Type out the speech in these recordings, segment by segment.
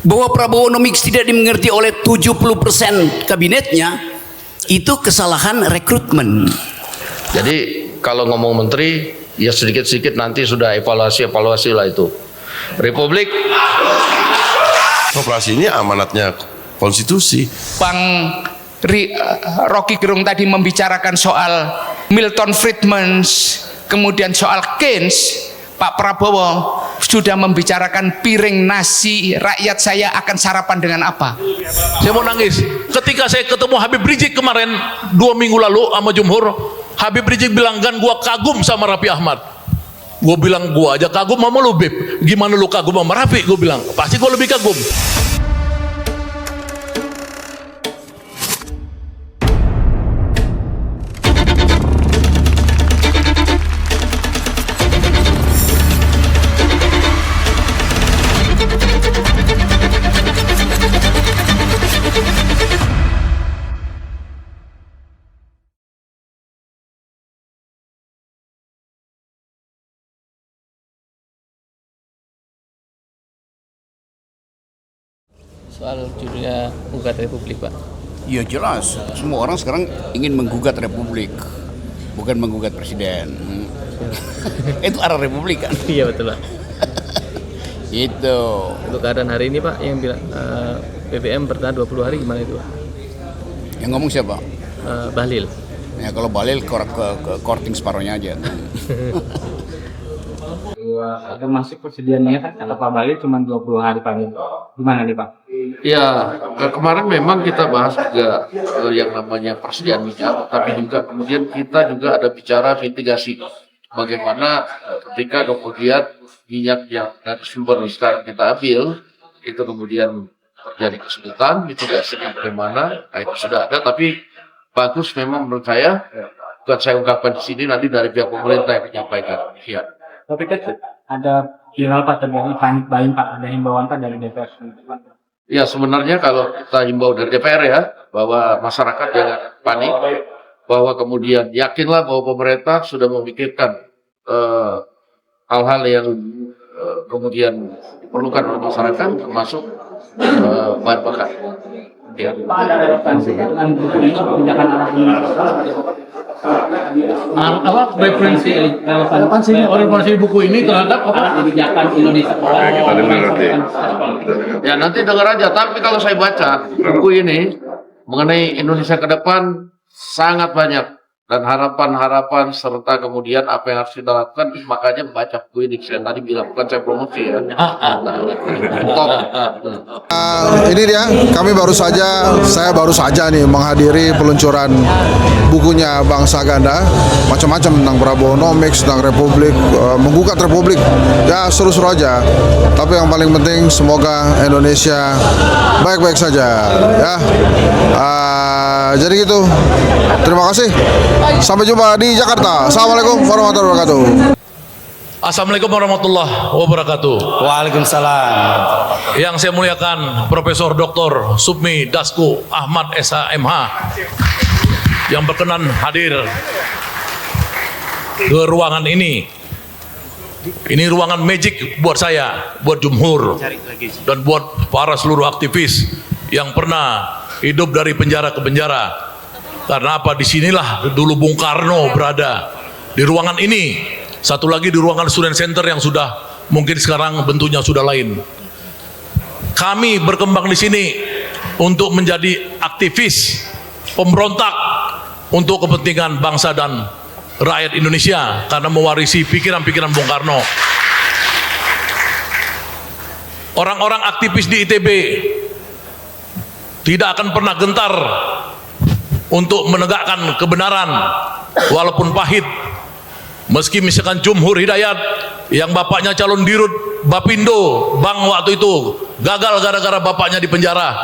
Bahwa Prabowonomics tidak dimengerti oleh 70% kabinetnya, itu kesalahan rekrutmen. Jadi kalau ngomong menteri, ya sedikit-sedikit nanti sudah evaluasi lah itu. Republik. Operasi ini amanatnya konstitusi. Bang Rocky Gerung tadi membicarakan soal Milton Friedman, kemudian soal Keynes. Pak Prabowo sudah membicarakan piring nasi rakyat saya akan sarapan dengan apa? Saya mau nangis ketika saya ketemu Habib Rizik kemarin 2 minggu lalu sama Jumhur. Habib Rizik bilang, kan gua kagum sama Raffi Ahmad. Gua bilang, gua aja kagum sama lu, Bib. Gimana lu kagum sama Raffi? Gua bilang, pasti gua lebih kagum. Soal judulnya gugat Republik, Pak. Ya jelas, semua orang sekarang ingin menggugat Republik, bukan menggugat Presiden. Itu arah Republik kan? Iya betul, Pak. Itu. Untuk keadaan hari ini, Pak, yang bilang BBM bertahan 20 hari gimana itu, Pak? Yang ngomong siapa? Bahlil. Ya kalau Bahlil ke korting separohnya aja. Ada masuk persediaannya kan kata Pak Bahlil cuma 20 hari Pak. Gimana nih Pak? Ya, kemarin memang kita bahas juga yang namanya persediaan minyak, tapi juga kemudian kita juga ada bicara mitigasi. Bagaimana ketika kemudian minyak yang dari sumber sekarang kita ambil, itu kemudian terjadi kesulitan, mitigasinya bagaimana, nah, itu sudah ada, tapi bagus memang menurut saya, bukan saya ungkapkan di sini, nanti dari pihak pemerintah yang menyampaikan. Ya. Tapi kan ada viral Pak terjadi panik buying Pak, ada himbauan Pak dari DPR. Ya sebenarnya kalau kita himbau dari DPR ya, bahwa masyarakat jangan panik, bahwa kemudian yakinlah bahwa pemerintah sudah memikirkan hal-hal yang kemudian diperlukan oleh masyarakat, termasuk bahan bakar. Ya. Pak ada relevansi dengan kebijakan anak Referensi buku ini terhadap kebijakan Indonesia. Ya nanti dengar aja, tapi kalau saya baca buku ini mengenai Indonesia ke depan sangat banyak dan harapan-harapan serta kemudian apa yang harus kita lakukan, makanya baca buku ini. Saya tadi bilang, bukan saya promosi ya. Top. Ini dia, saya baru saja nih menghadiri peluncuran bukunya Bang Saganda, macam-macam tentang Prabowonomics, tentang Republik, menggugat Republik, ya seru-seru aja. Tapi yang paling penting semoga Indonesia baik-baik saja, ya. Jadi gitu. Terima kasih. Sampai jumpa di Jakarta. Assalamualaikum warahmatullahi wabarakatuh. Assalamualaikum warahmatullahi wabarakatuh. Waalaikumsalam. Yang saya muliakan Profesor Dr. Supmi Dasko Ahmad SHMH yang berkenan hadir ke ruangan ini. Ini ruangan magic buat saya, buat Jumhur, dan buat para seluruh aktivis yang pernah hidup dari penjara ke penjara. Karena apa? Disinilah dulu Bung Karno berada, di ruangan ini. Satu lagi di ruangan Student Center yang sudah mungkin sekarang bentuknya sudah lain. Kami berkembang di sini untuk menjadi aktivis, pemberontak untuk kepentingan bangsa dan rakyat Indonesia karena mewarisi pikiran-pikiran Bung Karno. Orang-orang aktivis di ITB tidak akan pernah gentar untuk menegakkan kebenaran walaupun pahit. Meski misalkan Jumhur Hidayat yang bapaknya calon dirut Bapindo Bang waktu itu gagal gara-gara bapaknya di penjara,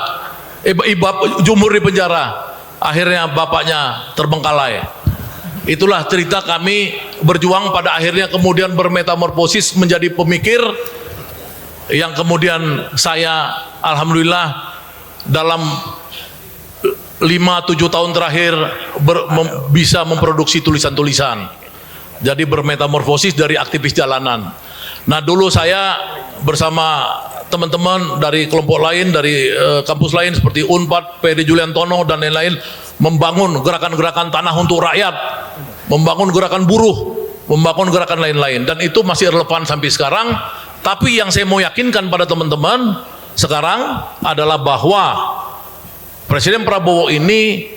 Jumhur di penjara, akhirnya bapaknya terbengkalai. Itulah cerita kami berjuang pada akhirnya kemudian bermetamorfosis menjadi pemikir yang kemudian saya alhamdulillah dalam 5-7 tahun terakhir bisa memproduksi tulisan-tulisan. Jadi bermetamorfosis dari aktivis jalanan. Nah dulu saya bersama teman-teman dari kelompok lain, dari kampus lain seperti Unpad, PD Juliantono dan lain-lain membangun gerakan-gerakan tanah untuk rakyat, membangun gerakan buruh, membangun gerakan lain-lain, dan itu masih relevan sampai sekarang. Tapi yang saya mau yakinkan pada teman-teman sekarang adalah bahwa Presiden Prabowo ini,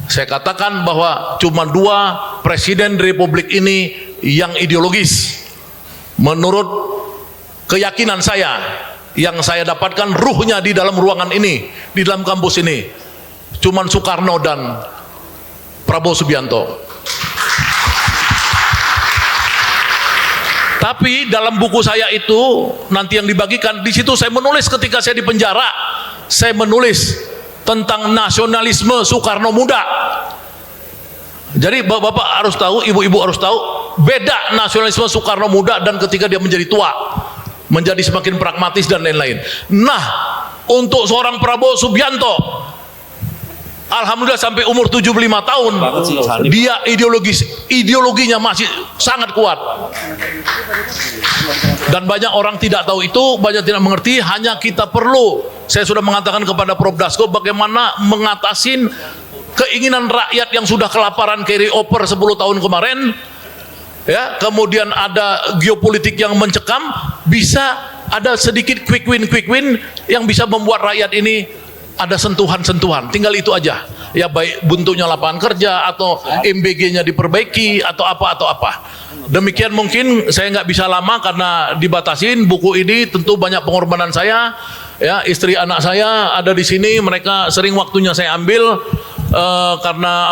saya katakan bahwa cuma 2 presiden di Republik ini yang ideologis. Menurut keyakinan saya, yang saya dapatkan ruhnya di dalam ruangan ini, di dalam kampus ini, cuman Soekarno dan Prabowo Subianto. Tapi dalam buku saya itu nanti yang dibagikan, di situ saya menulis ketika saya di penjara, saya menulis tentang nasionalisme Soekarno muda. Jadi bapak-bapak harus tahu, ibu-ibu harus tahu, beda nasionalisme Soekarno muda dan ketika dia menjadi tua, menjadi semakin pragmatis dan lain-lain. Nah, untuk seorang Prabowo Subianto, alhamdulillah sampai umur 75 tahun, dia ideologinya masih sangat kuat. Dan banyak orang tidak tahu itu, banyak tidak mengerti. Hanya kita perlu, saya sudah mengatakan kepada Prof. Dasko, bagaimana mengatasi keinginan rakyat yang sudah kelaparan carry over 10 tahun kemarin, ya, kemudian ada geopolitik yang mencekam, bisa ada sedikit quick win yang bisa membuat rakyat ini ada sentuhan-sentuhan. Tinggal itu aja, ya, baik bentuknya lapangan kerja atau MBG-nya diperbaiki atau apa. Demikian, mungkin saya nggak bisa lama karena dibatasin. Buku ini tentu banyak pengorbanan saya, ya, istri anak saya ada di sini, mereka sering waktunya saya ambil. Karena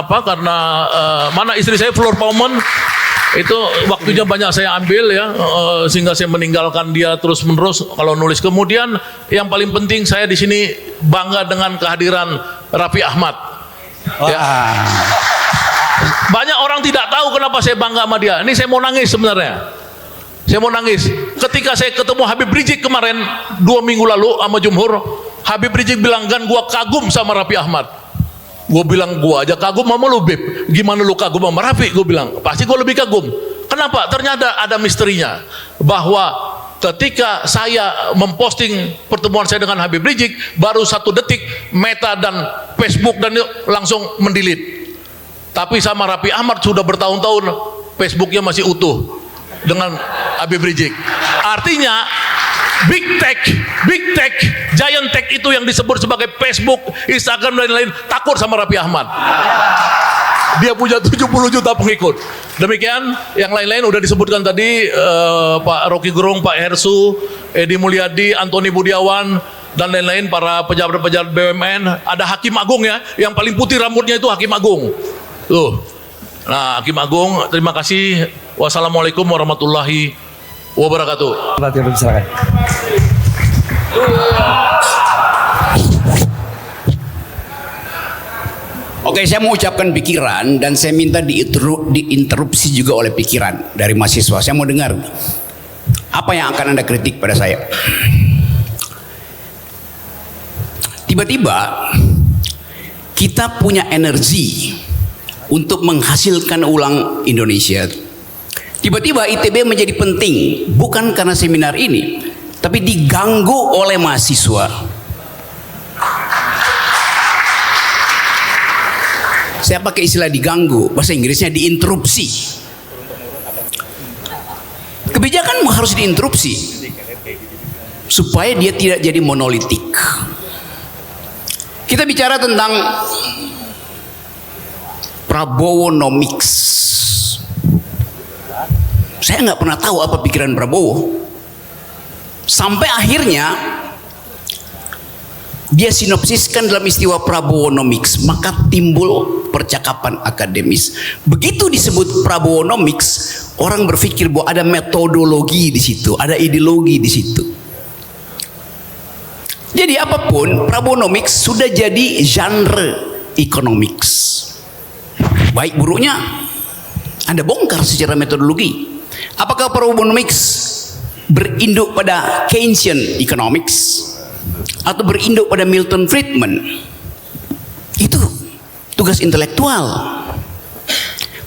mana istri saya Flor Paumen itu waktunya banyak saya ambil, ya, sehingga saya meninggalkan dia terus menerus kalau nulis. Kemudian yang paling penting, saya di sini bangga dengan kehadiran Raffi Ahmad. Ya. Banyak orang tidak tahu kenapa saya bangga sama dia. Ini saya mau nangis sebenarnya. Saya mau nangis ketika saya ketemu Habib Rizik kemarin 2 minggu lalu sama Jumhur. Habib Rizik bilang, "Gan, gua kagum sama Raffi Ahmad." Gue bilang, gua aja kagum sama lu, Beb. Gimana lu kagum sama Raffi? Gue bilang, pasti gue lebih kagum. Kenapa? Ternyata ada misterinya. Bahwa ketika saya memposting pertemuan saya dengan Habib Rizik, baru 1 detik Meta dan Facebook dan langsung mendelete. Tapi sama Raffi Ahmad sudah bertahun-tahun Facebooknya masih utuh dengan Habib Rizik. Artinya Big Tech, Giant Tech itu yang disebut sebagai Facebook, Instagram dan lain-lain takut sama Raffi Ahmad. Dia punya 70 juta pengikut. Demikian, yang lain-lain udah disebutkan tadi, Pak Rocky Gerung, Pak Hersu, Edi Mulyadi, Antoni Budiawan dan lain-lain, para pejabat-pejabat BUMN. Ada Hakim Agung, ya, yang paling putih rambutnya itu Hakim Agung. Tuh. Nah, Hakim Agung, terima kasih. Wassalamualaikum warahmatullahi wabarakatuh. Silakan. Oke, saya mau ucapkan pikiran dan saya minta diinterupsi juga oleh pikiran dari mahasiswa. Saya mau dengar apa yang akan Anda kritik pada saya. Tiba-tiba kita punya energi untuk menghasilkan ulang Indonesia. Tiba-tiba ITB menjadi penting, bukan karena seminar ini, tapi diganggu oleh mahasiswa. Saya pakai istilah diganggu, bahasa Inggrisnya diinterupsi. Kebijakan harus diinterupsi supaya dia tidak jadi monolitik. Kita bicara tentang Prabowonomics. Saya nggak pernah tahu apa pikiran Prabowo. Sampai akhirnya dia sinopsiskan dalam istilah Prabowonomics, maka timbul percakapan akademis. Begitu disebut Prabowonomics, orang berpikir bahwa ada metodologi di situ, ada ideologi di situ. Jadi apapun, Prabowonomics sudah jadi genre economics. Baik buruknya Anda bongkar secara metodologi. Apakah Prabowonomics berinduk pada Keynesian economics atau berinduk pada Milton Friedman? Itu tugas intelektual.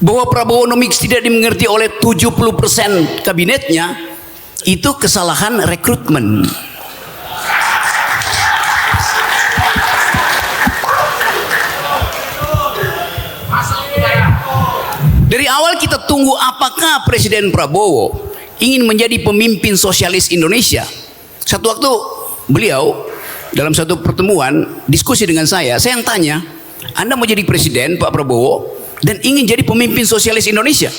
Bahwa Prabowonomics tidak dimengerti oleh 70% kabinetnya, itu kesalahan rekrutmen. tunggu apakah Presiden Prabowo ingin menjadi pemimpin sosialis Indonesia. Satu waktu beliau dalam satu pertemuan diskusi dengan saya yang tanya, Anda mau jadi presiden Pak Prabowo dan ingin jadi pemimpin sosialis Indonesia?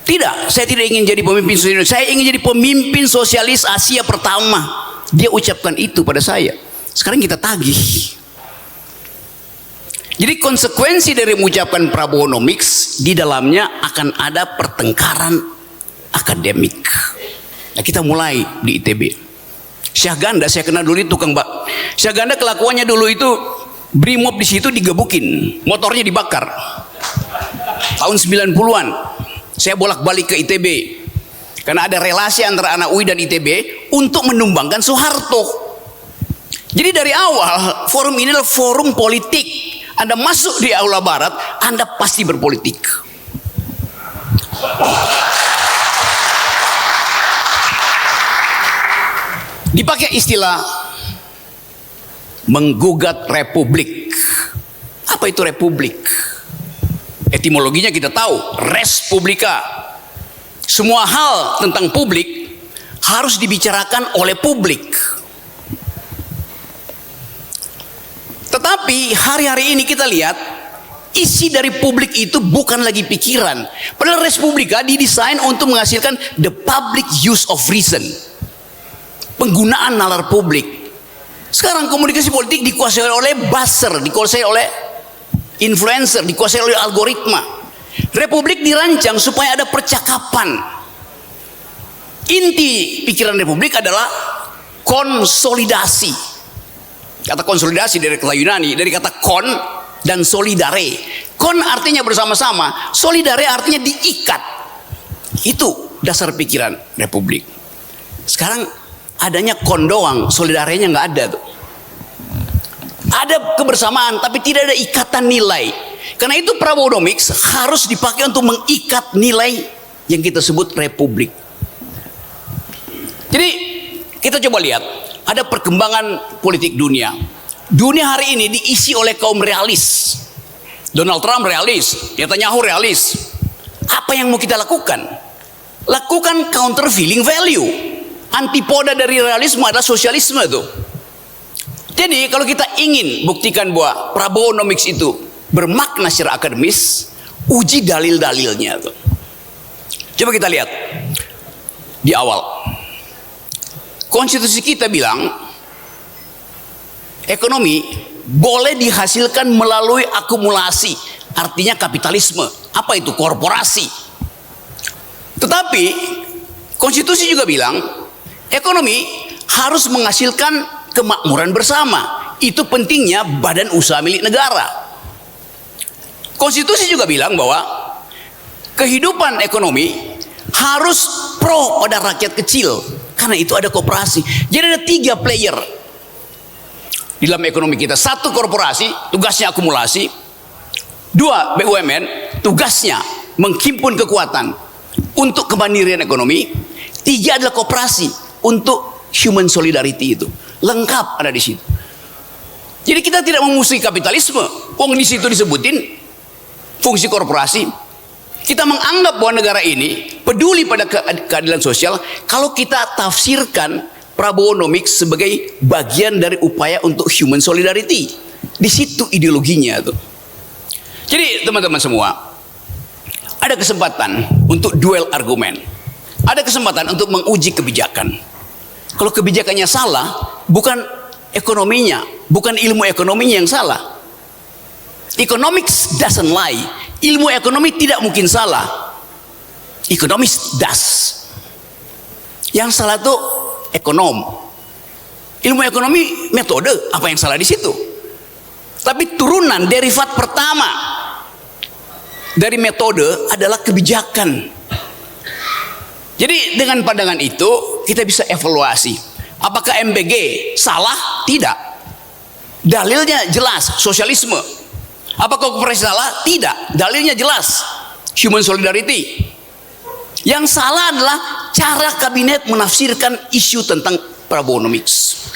Tidak, saya tidak ingin jadi pemimpin sosialis Indonesia, saya ingin jadi pemimpin sosialis Asia pertama. Dia ucapkan itu pada saya. Sekarang kita tagih. Jadi konsekuensi dari mengucapkan Prabowonomics, di dalamnya akan ada pertengkaran akademik. Nah, kita mulai di ITB. Syahganda, saya kenal dulu itu tukang bak. Syahganda kelakuannya dulu itu Brimob di situ digebukin, motornya dibakar. Tahun 90-an, saya bolak-balik ke ITB karena ada relasi antara anak UI dan ITB untuk menumbangkan Soeharto. Jadi dari awal forum ini adalah forum politik. Anda masuk di aula barat, Anda pasti berpolitik. Dipakai istilah menggugat republik. Apa itu republik? Etimologinya kita tahu, res publica. Semua hal tentang publik harus dibicarakan oleh publik. Tetapi hari-hari ini kita lihat isi dari publik itu bukan lagi pikiran. Padahal res publica didesain untuk menghasilkan the public use of reason. Penggunaan nalar publik. Sekarang komunikasi politik dikuasai oleh buzzer, dikuasai oleh influencer, dikuasai oleh algoritma. Republik dirancang supaya ada percakapan. Inti pikiran republik adalah konsolidasi. Kata konsolidasi dari kata Yunani, dari kata kon dan solidare. Kon artinya bersama-sama, solidare artinya diikat. Itu dasar pikiran republik. Sekarang adanya kon doang, solidarenya nggak ada tuh. Ada kebersamaan tapi tidak ada ikatan nilai. Karena itu Prabowonomics harus dipakai untuk mengikat nilai yang kita sebut republik. Jadi kita coba lihat, ada perkembangan politik dunia. Dunia hari ini diisi oleh kaum realis. Donald Trump realis, Netanyahu realis. Apa yang mau kita lakukan? Lakukan countervailing value. Antipoda dari realisme adalah sosialisme tuh. Jadi kalau kita ingin buktikan bahwa Prabowonomics itu bermakna secara akademis, uji dalil-dalilnya tuh. Coba kita lihat di awal. Konstitusi kita bilang ekonomi boleh dihasilkan melalui akumulasi, artinya kapitalisme. Apa itu? Korporasi. Tetapi konstitusi juga bilang ekonomi harus menghasilkan kemakmuran bersama. Itu pentingnya badan usaha milik negara. Konstitusi juga bilang bahwa kehidupan ekonomi harus pro pada rakyat kecil. Karena itu ada koperasi. Jadi ada 3 player di dalam ekonomi kita. 1 korporasi, tugasnya akumulasi. 2 BUMN, tugasnya menghimpun kekuatan untuk kemandirian ekonomi. 3 adalah koperasi untuk human solidarity itu. Lengkap ada di situ. Jadi kita tidak memusuhi kapitalisme. Wong di situ disebutin fungsi korporasi. Kita menganggap bahwa negara ini peduli pada keadilan sosial kalau kita tafsirkan Prabowonomics sebagai bagian dari upaya untuk human solidarity. Di situ ideologinya tuh. Jadi teman-teman semua, ada kesempatan untuk duel argumen. Ada kesempatan untuk menguji kebijakan. Kalau kebijakannya salah, bukan ekonominya, bukan ilmu ekonominya yang salah. Economics doesn't lie. Ilmu ekonomi tidak mungkin salah. Economics does. Yang salah itu ekonom. Ilmu ekonomi metode, apa yang salah di situ? Tapi turunan derivat pertama dari metode adalah kebijakan. Jadi dengan pandangan itu kita bisa evaluasi. Apakah MBG salah? Tidak. Dalilnya jelas, sosialisme. Apakah koperasi salah? Tidak. Dalilnya jelas, human solidarity. Yang salah adalah cara kabinet menafsirkan isu tentang Prabowonomics.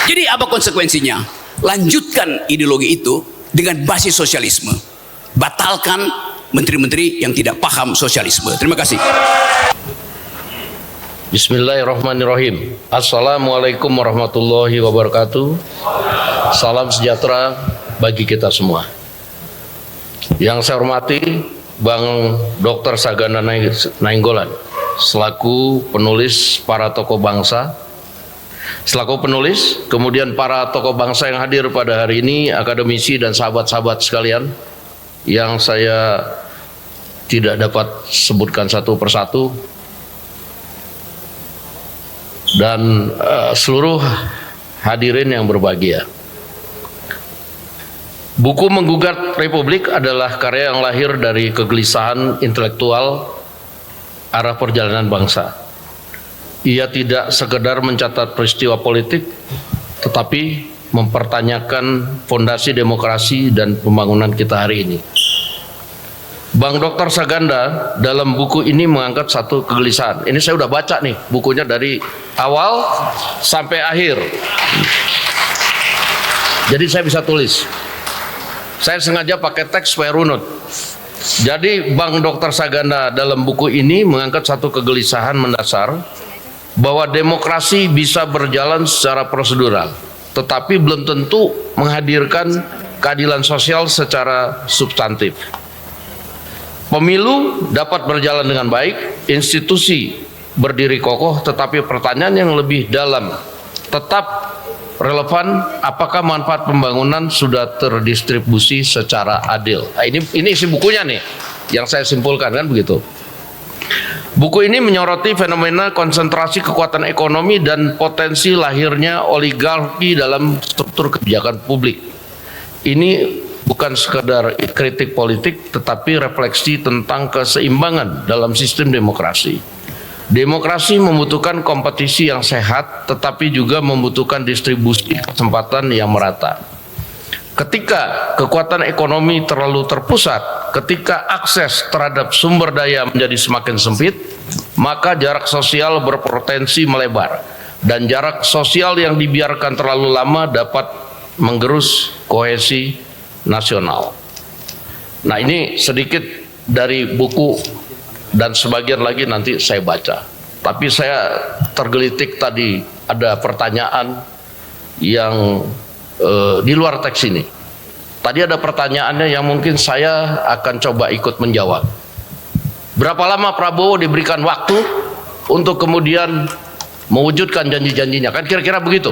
Jadi apa konsekuensinya? Lanjutkan ideologi itu dengan basis sosialisme. Batalkan menteri-menteri yang tidak paham sosialisme. Terima kasih. Bismillahirrahmanirrahim. Assalamualaikum warahmatullahi wabarakatuh. Salam sejahtera bagi kita semua. Yang saya hormati Bang Dr. Saganda Nainggolan selaku penulis para tokoh bangsa, kemudian para tokoh bangsa yang hadir pada hari ini, akademisi dan sahabat-sahabat sekalian yang saya tidak dapat sebutkan satu persatu, dan seluruh hadirin yang berbahagia. Buku Menggugat Republik adalah karya yang lahir dari kegelisahan intelektual arah perjalanan bangsa. Ia tidak sekedar mencatat peristiwa politik, tetapi mempertanyakan fondasi demokrasi dan pembangunan kita hari ini. Bang Dr. Saganda dalam buku ini mengangkat satu kegelisahan. Ini saya udah baca nih bukunya dari awal sampai akhir. Jadi saya bisa tulis. Saya sengaja pakai teks supaya runut. Jadi Bang Dr. Saganda dalam buku ini mengangkat satu kegelisahan mendasar bahwa demokrasi bisa berjalan secara prosedural, tetapi belum tentu menghadirkan keadilan sosial secara substantif. Pemilu dapat berjalan dengan baik, institusi berdiri kokoh, tetapi pertanyaan yang lebih dalam tetap relevan, apakah manfaat pembangunan sudah terdistribusi secara adil. Nah, ini isi bukunya nih yang saya simpulkan, kan begitu. Buku ini menyoroti fenomena konsentrasi kekuatan ekonomi dan potensi lahirnya oligarki dalam struktur kebijakan publik. Ini bukan sekadar kritik politik, tetapi refleksi tentang keseimbangan dalam sistem demokrasi. Demokrasi membutuhkan kompetisi yang sehat, tetapi juga membutuhkan distribusi kesempatan yang merata. Ketika kekuatan ekonomi terlalu terpusat, ketika akses terhadap sumber daya menjadi semakin sempit, maka jarak sosial berpotensi melebar, dan jarak sosial yang dibiarkan terlalu lama dapat menggerus kohesi nasional. Nah, ini sedikit dari buku, dan sebagian lagi nanti saya baca. Tapi saya tergelitik tadi ada pertanyaan yang di luar teks ini. Tadi ada pertanyaannya yang mungkin saya akan coba ikut menjawab. Berapa lama Prabowo diberikan waktu untuk kemudian mewujudkan janji-janjinya? Kan kira-kira begitu.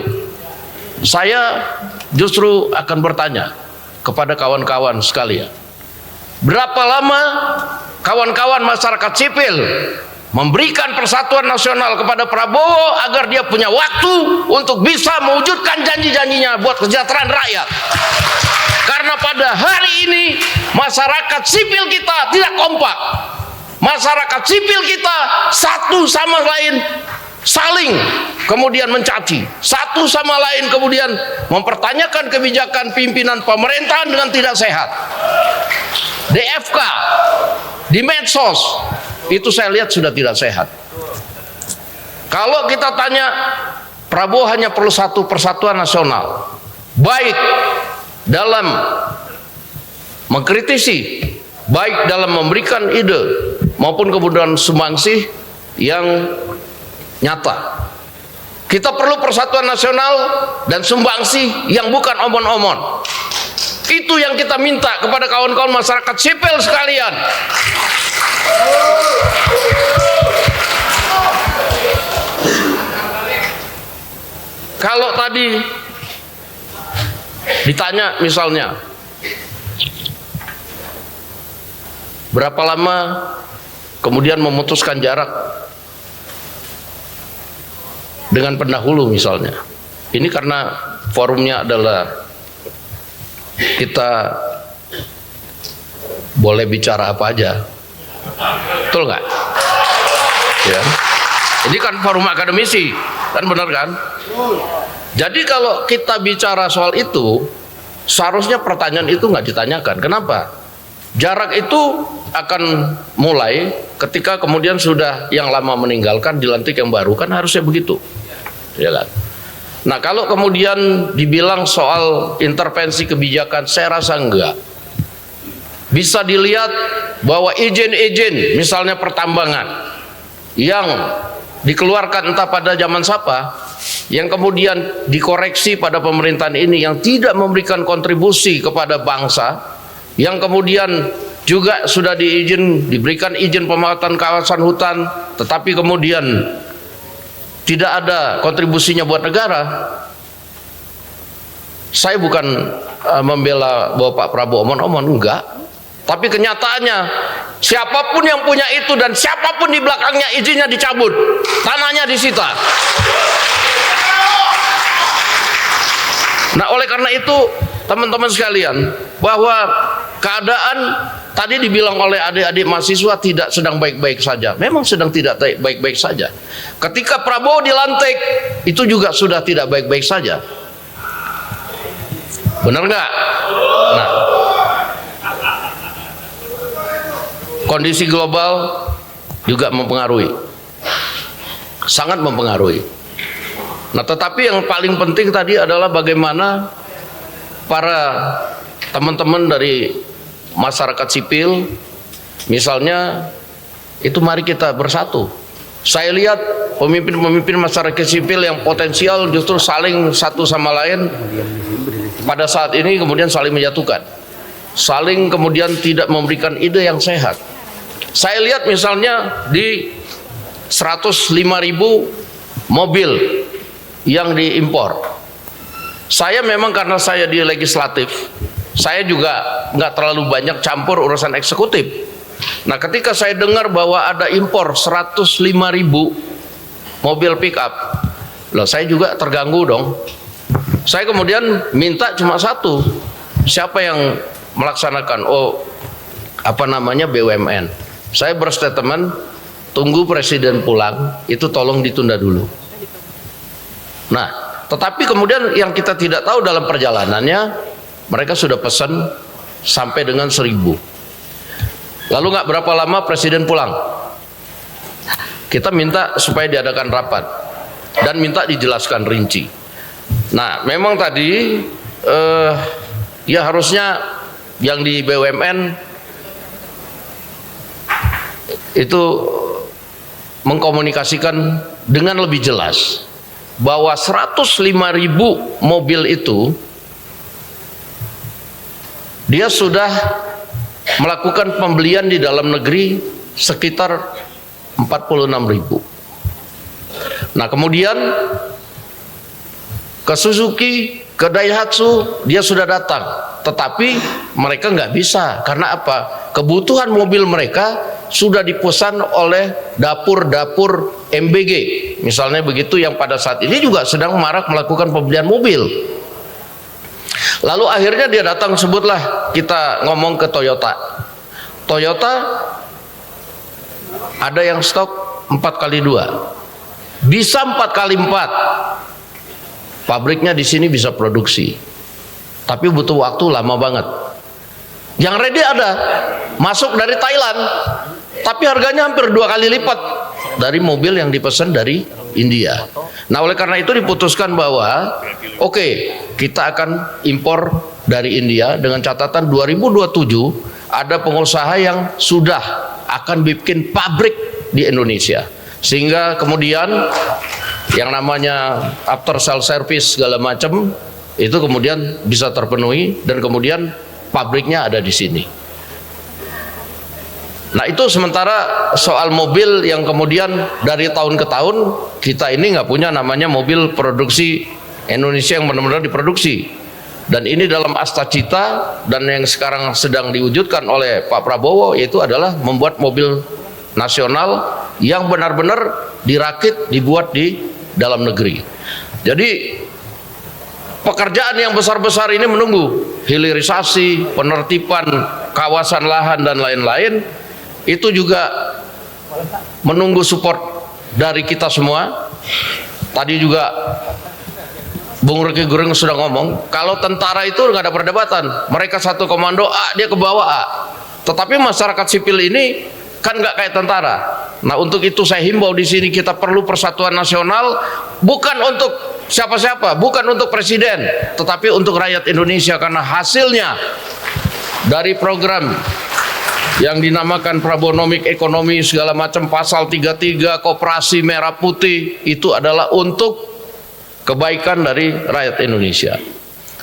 Saya justru akan bertanya kepada kawan-kawan sekalian. Berapa lama kawan-kawan masyarakat sipil memberikan persatuan nasional kepada Prabowo agar dia punya waktu untuk bisa mewujudkan janji-janjinya buat kesejahteraan rakyat? Karena pada hari ini masyarakat sipil kita tidak kompak. Masyarakat sipil kita satu sama lain saling kemudian mencaci, satu sama lain kemudian mempertanyakan kebijakan pimpinan pemerintahan dengan tidak sehat. DFK, di medsos, itu saya lihat sudah tidak sehat. Kalau kita tanya, Prabowo hanya perlu satu persatuan nasional, baik dalam mengkritisi, baik dalam memberikan ide, maupun kemudian sumbangsih yang nyata. Kita perlu persatuan nasional dan sumbangsih yang bukan omon-omon. Itu yang kita minta kepada kawan-kawan masyarakat sipil sekalian. Kalau tadi ditanya misalnya, berapa lama kemudian memutuskan jarak dengan pendahulu misalnya. Ini karena forumnya adalah kita boleh bicara apa aja, betul nggak? Ya, ini kan forum akademisi, kan benar kan? Jadi kalau kita bicara soal itu, seharusnya pertanyaan itu nggak ditanyakan. Kenapa? Jarak itu akan mulai ketika kemudian sudah yang lama meninggalkan, dilantik yang baru, kan harusnya begitu, ya kan? Nah, kalau kemudian dibilang soal intervensi kebijakan, saya rasa enggak. bisa dilihat bahwa izin-izin misalnya pertambangan yang dikeluarkan entah pada zaman siapa, yang kemudian dikoreksi pada pemerintahan ini yang tidak memberikan kontribusi kepada bangsa, yang kemudian juga sudah diberikan izin pemanfaatan kawasan hutan, tetapi kemudian tidak ada kontribusinya buat negara. Saya bukan membela bahwa Pak Prabowo omong-omong, enggak. Tapi kenyataannya siapapun yang punya itu dan siapapun di belakangnya izinnya dicabut, tanahnya disita. Nah, oleh karena itu teman-teman sekalian, bahwa keadaan tadi dibilang oleh adik-adik mahasiswa tidak sedang baik-baik saja. Memang sedang tidak baik-baik saja. Ketika Prabowo dilantik, itu juga sudah tidak baik-baik saja. Benar nggak? Nah, kondisi global juga mempengaruhi, sangat mempengaruhi. Nah, tetapi yang paling penting tadi adalah bagaimana para teman-teman dari masyarakat sipil, misalnya itu mari kita bersatu. Saya lihat pemimpin-pemimpin masyarakat sipil yang potensial justru saling satu sama lain pada saat ini kemudian saling menjatuhkan, saling kemudian tidak memberikan ide yang sehat. Saya lihat misalnya di 105.000 mobil yang diimpor. Saya memang karena saya di legislatif, saya juga nggak terlalu banyak campur urusan eksekutif. Nah, ketika saya dengar bahwa ada impor 105.000 mobil pick up, loh, saya juga terganggu dong. Saya kemudian minta cuma satu, siapa yang melaksanakan? Oh, apa namanya, BUMN. Saya berstatement, tunggu presiden pulang, itu tolong ditunda dulu. Nah, tetapi kemudian yang kita tidak tahu dalam perjalanannya, mereka sudah pesan sampai dengan 1.000. Lalu nggak berapa lama presiden pulang. Kita minta supaya diadakan rapat dan minta dijelaskan rinci. Nah, memang tadi ya harusnya yang di BUMN itu mengkomunikasikan dengan lebih jelas bahwa 105.000 mobil itu dia sudah melakukan pembelian di dalam negeri sekitar 46.000. Nah, kemudian ke Suzuki, ke Daihatsu dia sudah datang, tetapi mereka nggak bisa. Karena apa? Kebutuhan mobil mereka sudah dipesan oleh dapur-dapur MBG, misalnya begitu, yang pada saat ini juga sedang marak melakukan pembelian mobil. Lalu akhirnya dia datang, sebutlah kita ngomong ke Toyota. Toyota ada yang stok 4x2, bisa 4x4. Pabriknya di sini bisa produksi, tapi butuh waktu lama banget. Yang ready ada, masuk dari Thailand, tapi harganya hampir 2 kali lipat dari mobil yang dipesan dari India. Nah, oleh karena itu diputuskan bahwa oke, kita akan impor dari India dengan catatan 2027 ada pengusaha yang sudah akan bikin pabrik di Indonesia, sehingga kemudian yang namanya after sale service segala macam itu kemudian bisa terpenuhi dan kemudian pabriknya ada di sini. Nah, itu sementara soal mobil yang kemudian dari tahun ke tahun kita ini nggak punya namanya mobil produksi Indonesia yang benar-benar diproduksi. Dan ini dalam asta-cita dan yang sekarang sedang diwujudkan oleh Pak Prabowo, yaitu adalah membuat mobil nasional yang benar-benar dirakit, dibuat di dalam negeri. Jadi pekerjaan yang besar-besar ini menunggu hilirisasi, penertiban kawasan lahan dan lain-lain. Itu juga menunggu support dari kita semua. Tadi juga Bung Rocky Gerung sudah ngomong, kalau tentara itu nggak ada perdebatan, mereka satu komando A, dia ke bawah A. Tetapi masyarakat sipil ini kan nggak kayak tentara. Nah, untuk itu saya himbau di sini kita perlu persatuan nasional, bukan untuk siapa-siapa, bukan untuk presiden, tetapi untuk rakyat Indonesia, karena hasilnya dari program yang dinamakan Prabonomik ekonomi segala macam, pasal 33 koperasi merah putih, itu adalah untuk kebaikan dari rakyat Indonesia.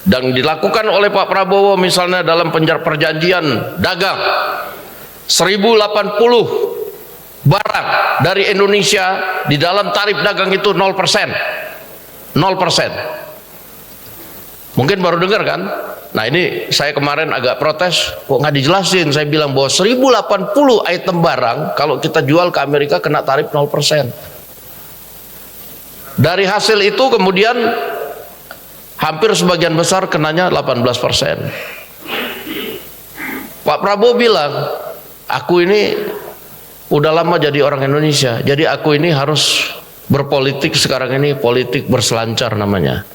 Dan dilakukan oleh Pak Prabowo misalnya dalam perjanjian dagang 1080 barang dari Indonesia di dalam tarif dagang itu 0%. 0%. Mungkin baru dengar kan? Nah ini saya kemarin agak protes, kok nggak dijelasin. Saya bilang bahwa 1080 item barang kalau kita jual ke Amerika kena tarif 0%. Dari hasil itu kemudian hampir sebagian besar kenanya 18%. Pak Prabowo bilang, aku ini udah lama jadi orang Indonesia, jadi aku ini harus berpolitik sekarang ini politik berselancar namanya.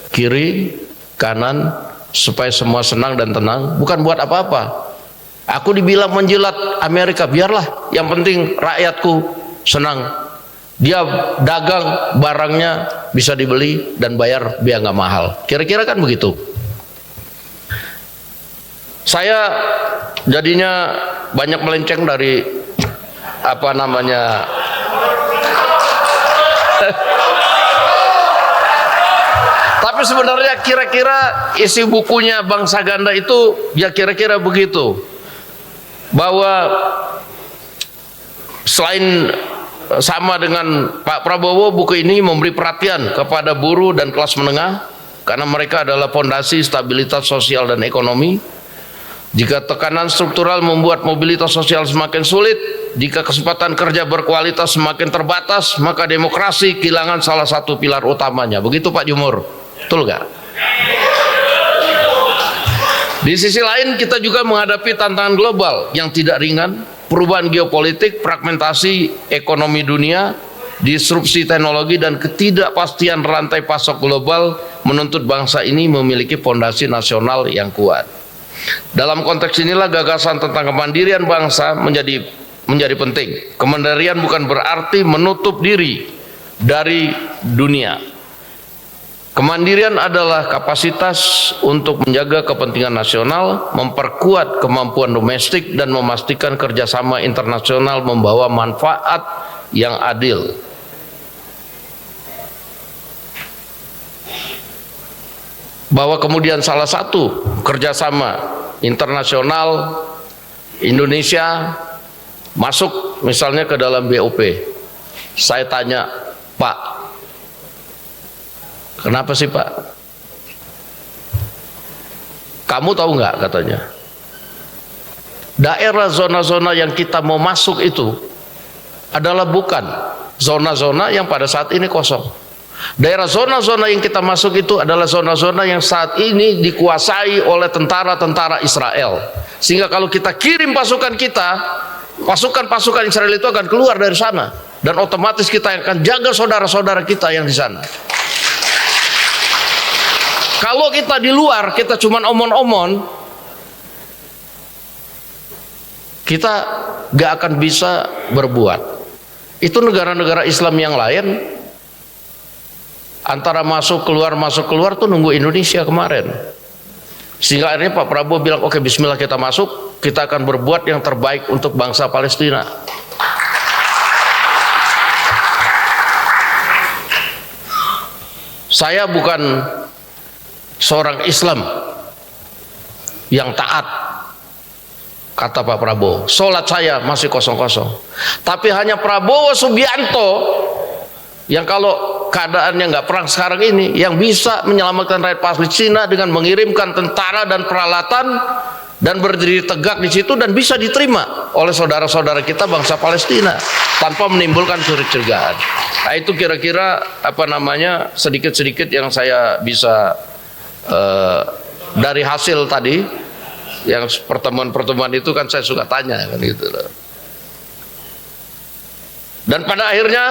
Kiri, kanan, supaya semua senang dan tenang, bukan buat apa-apa. Aku dibilang menjilat Amerika, biarlah, yang penting rakyatku senang. Dia dagang barangnya bisa dibeli dan bayar biaya nggak mahal. Kira-kira kan begitu. Saya jadinya banyak melenceng dari apa namanya tapi sebenarnya kira-kira isi bukunya Bang Saganda itu ya kira-kira begitu, bahwa selain sama dengan Pak Prabowo, buku ini memberi perhatian kepada buruh dan kelas menengah karena mereka adalah fondasi stabilitas sosial dan ekonomi. Jika tekanan struktural membuat mobilitas sosial semakin sulit, jika kesempatan kerja berkualitas semakin terbatas, maka demokrasi kehilangan salah satu pilar utamanya. Begitu Pak Jumur, betul nggak? Di sisi lain kita juga menghadapi tantangan global yang tidak ringan, perubahan geopolitik, fragmentasi ekonomi dunia, disrupsi teknologi dan ketidakpastian rantai pasok global menuntut bangsa ini memiliki fondasi nasional yang kuat. Dalam konteks inilah gagasan tentang kemandirian bangsa menjadi penting. Kemandirian bukan berarti menutup diri dari dunia. Kemandirian adalah kapasitas untuk menjaga kepentingan nasional, memperkuat kemampuan domestik dan memastikan kerjasama internasional membawa manfaat yang adil. Bahwa kemudian salah satu kerjasama internasional Indonesia masuk misalnya ke dalam BOP. Saya tanya, Pak, kenapa sih Pak? Kamu tahu nggak katanya? Daerah zona-zona yang kita mau masuk itu adalah bukan zona-zona yang pada saat ini kosong. Daerah zona-zona yang kita masuk itu adalah zona-zona yang saat ini dikuasai oleh tentara-tentara Israel. Sehingga kalau kita kirim pasukan kita, pasukan-pasukan Israel itu akan keluar dari sana. Dan otomatis kita akan jaga saudara-saudara kita yang di sana. Kalau kita di luar, kita cuma omon-omon, kita gak akan bisa berbuat. Itu negara-negara Islam yang lain antara masuk keluar tuh nunggu Indonesia kemarin. Sehingga akhirnya Pak Prabowo bilang, oke, bismillah kita masuk, kita akan berbuat yang terbaik untuk bangsa Palestina. Saya bukan seorang Islam yang taat, kata Pak Prabowo. Sholat saya masih kosong-kosong. Tapi hanya Prabowo Subianto yang kalau keadaannya nggak perang sekarang ini, yang bisa menyelamatkan rakyat Palestina dengan mengirimkan tentara dan peralatan dan berdiri tegak di situ dan bisa diterima oleh saudara-saudara kita bangsa Palestina tanpa menimbulkan kecurigaan. Nah, itu kira-kira apa namanya sedikit-sedikit yang saya bisa dari hasil tadi yang pertemuan-pertemuan itu kan saya suka tanya kan gitu. Dan pada akhirnya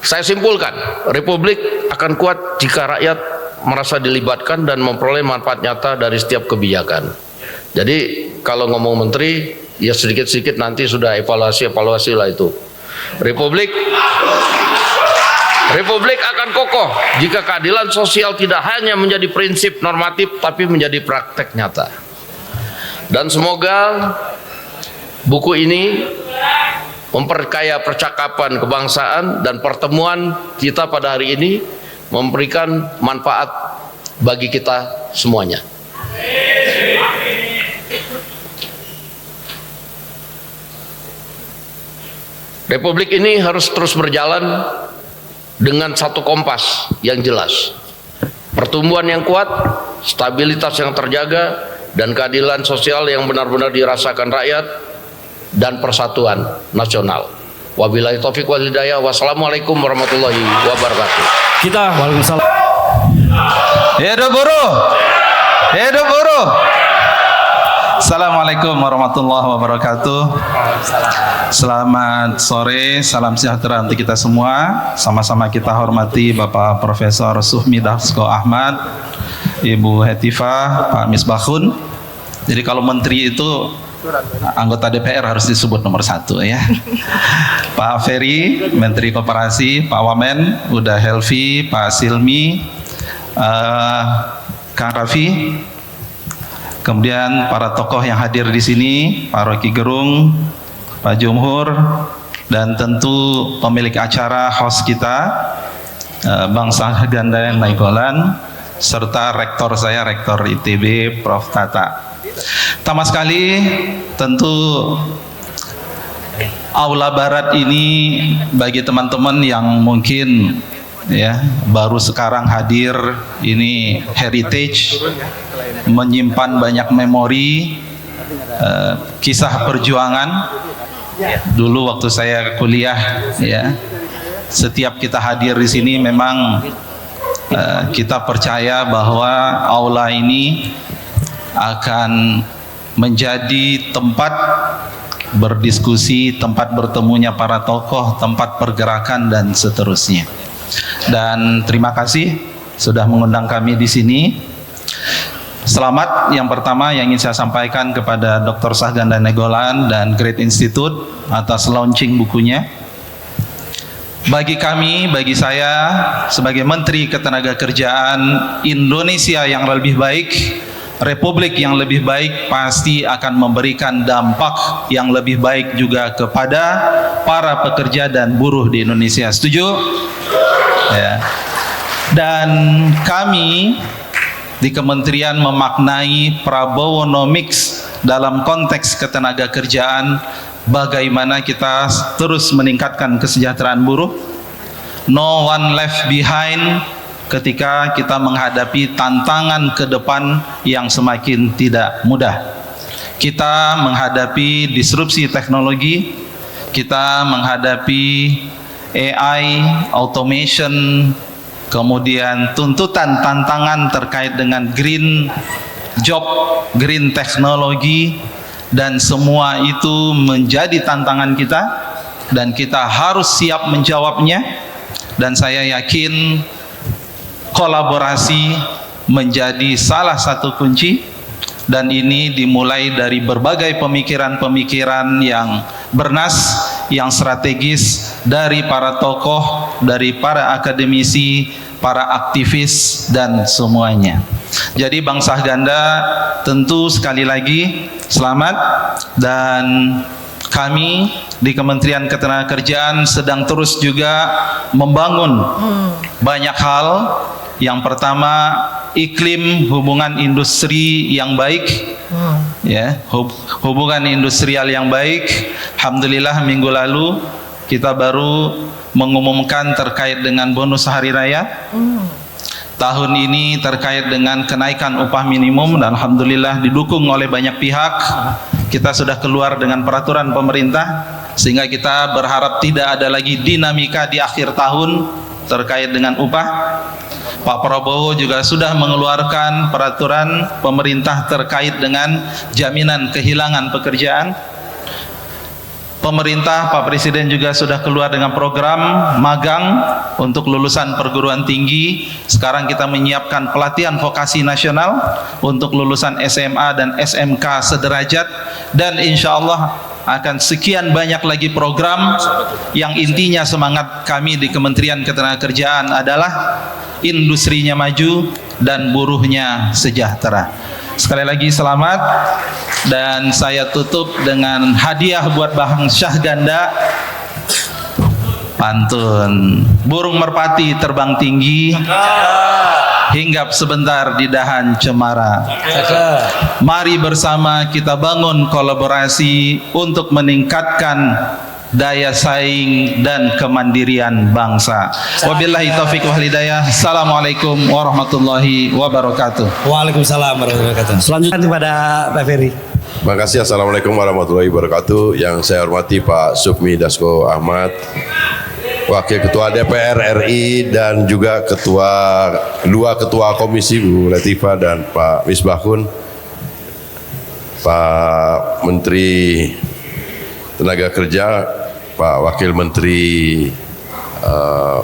saya simpulkan, Republik akan kuat jika rakyat merasa dilibatkan dan memperoleh manfaat nyata dari setiap kebijakan. Jadi kalau ngomong menteri, ya sedikit-sedikit nanti sudah evaluasi lah itu. Republik akan kokoh jika keadilan sosial tidak hanya menjadi prinsip normatif, tapi menjadi praktek nyata. Dan semoga Buku ini memperkaya percakapan kebangsaan, dan pertemuan kita pada hari ini memberikan manfaat bagi kita semuanya. Republik ini harus terus berjalan dengan satu kompas yang jelas. Pertumbuhan yang kuat, stabilitas yang terjaga, dan keadilan sosial yang benar-benar dirasakan rakyat, dan persatuan nasional. Wabillahi taufiq wal hidayah. Wassalamualaikum warahmatullahi wabarakatuh. Waalaikumsalam. Hidup buruh. Hidup buruh. Assalamualaikum warahmatullahi wabarakatuh. Selamat sore, salam sejahtera untuk kita semua. Sama-sama kita hormati Bapak Profesor Suhmi Dasko Ahmad, Ibu Hetifah, Pak Misbahun. Jadi kalau menteri itu anggota DPR harus disebut nomor 1 ya. Pak Ferry, Menteri Koperasi, Pak Wamen, Uda Helvi, Pak Silmi, Kang Raffi, kemudian para tokoh yang hadir di sini, Pak Rocky Gerung, Pak Jumhur, dan tentu pemilik acara host kita, Bang Saganda Nainggolan, serta rektor saya, Rektor ITB, Prof. Tata. Pertama sekali, tentu Aula Barat ini bagi teman-teman yang mungkin ya baru sekarang hadir, ini heritage, menyimpan banyak memori, kisah perjuangan. Dulu waktu saya kuliah, ya, setiap kita hadir di sini memang kita percaya bahwa aula ini akan menjadi tempat berdiskusi, tempat bertemunya para tokoh, tempat pergerakan, dan seterusnya. Dan terima kasih sudah mengundang kami di sini. Selamat yang pertama yang ingin saya sampaikan kepada Dr. Saganda Nainggolan dan Great Institute atas launching bukunya. Bagi kami, bagi saya sebagai Menteri Ketenagakerjaan, Indonesia yang lebih baik, Republik yang lebih baik pasti akan memberikan dampak yang lebih baik juga kepada para pekerja dan buruh di Indonesia. Setuju? Ya. Dan kami di kementerian memaknai Prabowonomics dalam konteks ketenagakerjaan, bagaimana kita terus meningkatkan kesejahteraan buruh, no one left behind ketika kita menghadapi tantangan ke depan yang semakin tidak mudah. Kita menghadapi disrupsi teknologi, kita menghadapi AI, automation, kemudian tuntutan tantangan terkait dengan green job, green teknologi, dan semua itu menjadi tantangan kita dan kita harus siap menjawabnya. Dan saya yakin kolaborasi menjadi salah satu kunci, dan ini dimulai dari berbagai pemikiran-pemikiran yang bernas, yang strategis dari para tokoh, dari para akademisi, para aktivis, dan semuanya. Jadi Bang Saganda tentu sekali lagi selamat, dan kami di Kementerian Ketenagakerjaan sedang terus juga membangun banyak hal. Yang pertama, iklim hubungan industri yang baik, ya, hubungan industrial yang baik. Alhamdulillah minggu lalu kita baru mengumumkan terkait dengan bonus hari raya. Tahun ini terkait dengan kenaikan upah minimum, dan alhamdulillah didukung oleh banyak pihak. Kita sudah keluar dengan peraturan pemerintah, sehingga kita berharap tidak ada lagi dinamika di akhir tahun terkait dengan upah. Pak Prabowo juga sudah mengeluarkan peraturan pemerintah terkait dengan jaminan kehilangan pekerjaan. Pemerintah, Pak Presiden juga sudah keluar dengan program magang untuk lulusan perguruan tinggi. Sekarang kita menyiapkan pelatihan vokasi nasional untuk lulusan SMA dan SMK sederajat, dan insya Allah akan sekian banyak lagi program yang intinya semangat kami di Kementerian Ketenagakerjaan adalah industrinya maju dan buruhnya sejahtera. Sekali lagi selamat, dan saya tutup dengan hadiah buat Bang Syahganda. Pantun, burung merpati terbang tinggi, hinggap sebentar di dahan cemara. Mari bersama kita bangun kolaborasi untuk meningkatkan daya saing dan kemandirian bangsa. Wabillahi taufiq wal hidayah. Assalamualaikum warahmatullahi wabarakatuh. Waalaikumsalam warahmatullahi wabarakatuh. Selanjutnya kepada Pak Ferry. Terima kasih. Assalamualaikum warahmatullahi wabarakatuh. Yang saya hormati Pak Sufmi Dasko Ahmad, Wakil Ketua DPR RI, dan juga dua ketua komisi, Bu Latifah dan Pak Misbahun, Pak Menteri Tenaga Kerja, Pak Wakil Menteri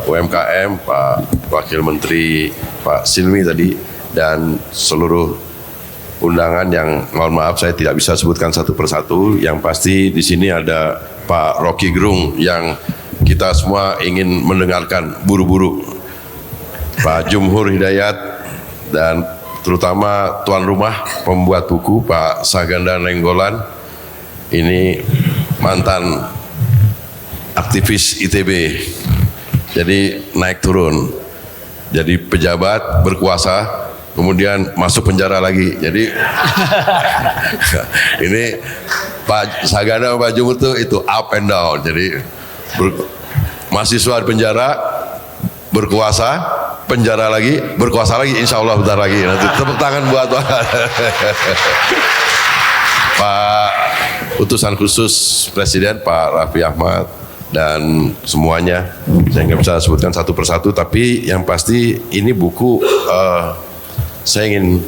UMKM, Pak Wakil Menteri Pak Silmi tadi, dan seluruh undangan yang mohon maaf saya tidak bisa sebutkan satu persatu. Yang pasti di sini ada Pak Rocky Gerung yang kita semua ingin mendengarkan buru-buru, Pak Jumhur Hidayat, dan terutama tuan rumah pembuat buku Pak Saganda Nenggolan. Ini mantan aktivis ITB, jadi naik turun jadi pejabat berkuasa, kemudian masuk penjara lagi. Jadi ini Pak Saganda Pak Jumhur itu up and down. Jadi mahasiswa di penjara, berkuasa, penjara lagi, berkuasa lagi, insya Allah bentar lagi. Nanti tepuk tangan buat Pak utusan khusus Presiden Pak Raffi Ahmad dan semuanya. Saya nggak bisa sebutkan satu persatu, tapi yang pasti ini buku saya ingin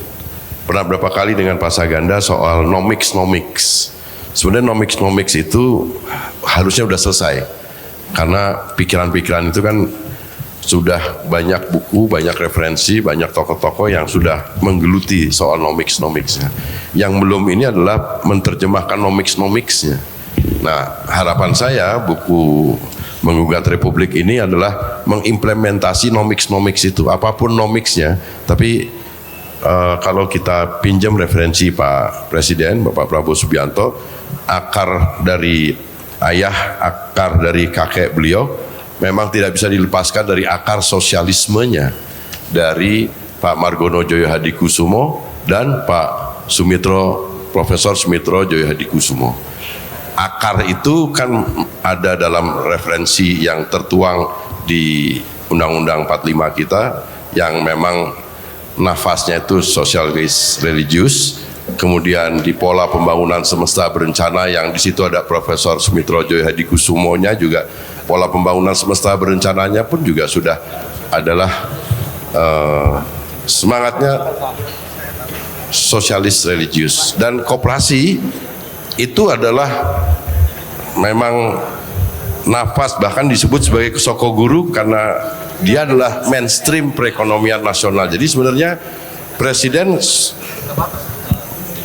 pernah berapa kali dengan Pak Saganda soal nomics. Sebenarnya nomics itu harusnya udah selesai, karena pikiran-pikiran itu kan sudah banyak buku, banyak referensi, banyak tokoh-tokoh yang sudah menggeluti soal nomics-nomicsnya. Yang belum ini adalah menerjemahkan nomics-nomicsnya. Nah, harapan saya buku Menggugat Republik ini adalah mengimplementasi nomics itu, apapun nomicsnya. Tapi kalau kita pinjam referensi Pak Presiden, Bapak Prabowo Subianto, akar dari ayah, akar dari kakek beliau memang tidak bisa dilepaskan dari akar sosialismenya dari Pak Margono Joyo Hadikusumo dan Pak Profesor Sumitro Joyo Hadikusumo. Akar itu kan ada dalam referensi yang tertuang di Undang-Undang 45 kita, yang memang nafasnya itu sosialis religius. Kemudian di pola pembangunan semesta berencana yang di situ ada Profesor Sumitro Joyo Hadikusumo-nya juga, pola pembangunan semesta berencananya pun juga sudah adalah semangatnya sosialis religius. Dan koperasi itu adalah memang nafas, bahkan disebut sebagai kesoko guru karena dia adalah mainstream perekonomian nasional. Jadi sebenarnya Presiden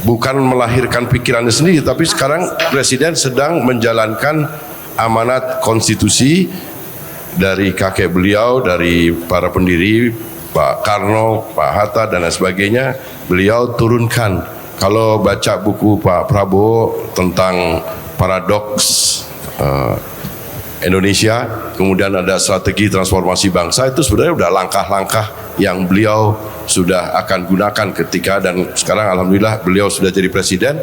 bukan melahirkan pikirannya sendiri, tapi sekarang Presiden sedang menjalankan amanat konstitusi dari kakek beliau, dari para pendiri Pak Karno, Pak Hatta dan lain sebagainya. Beliau turunkan. Kalau baca buku Pak Prabowo tentang paradoks Indonesia, kemudian ada strategi transformasi bangsa, itu sebenarnya udah langkah-langkah yang beliau sudah akan gunakan ketika, dan sekarang alhamdulillah beliau sudah jadi presiden,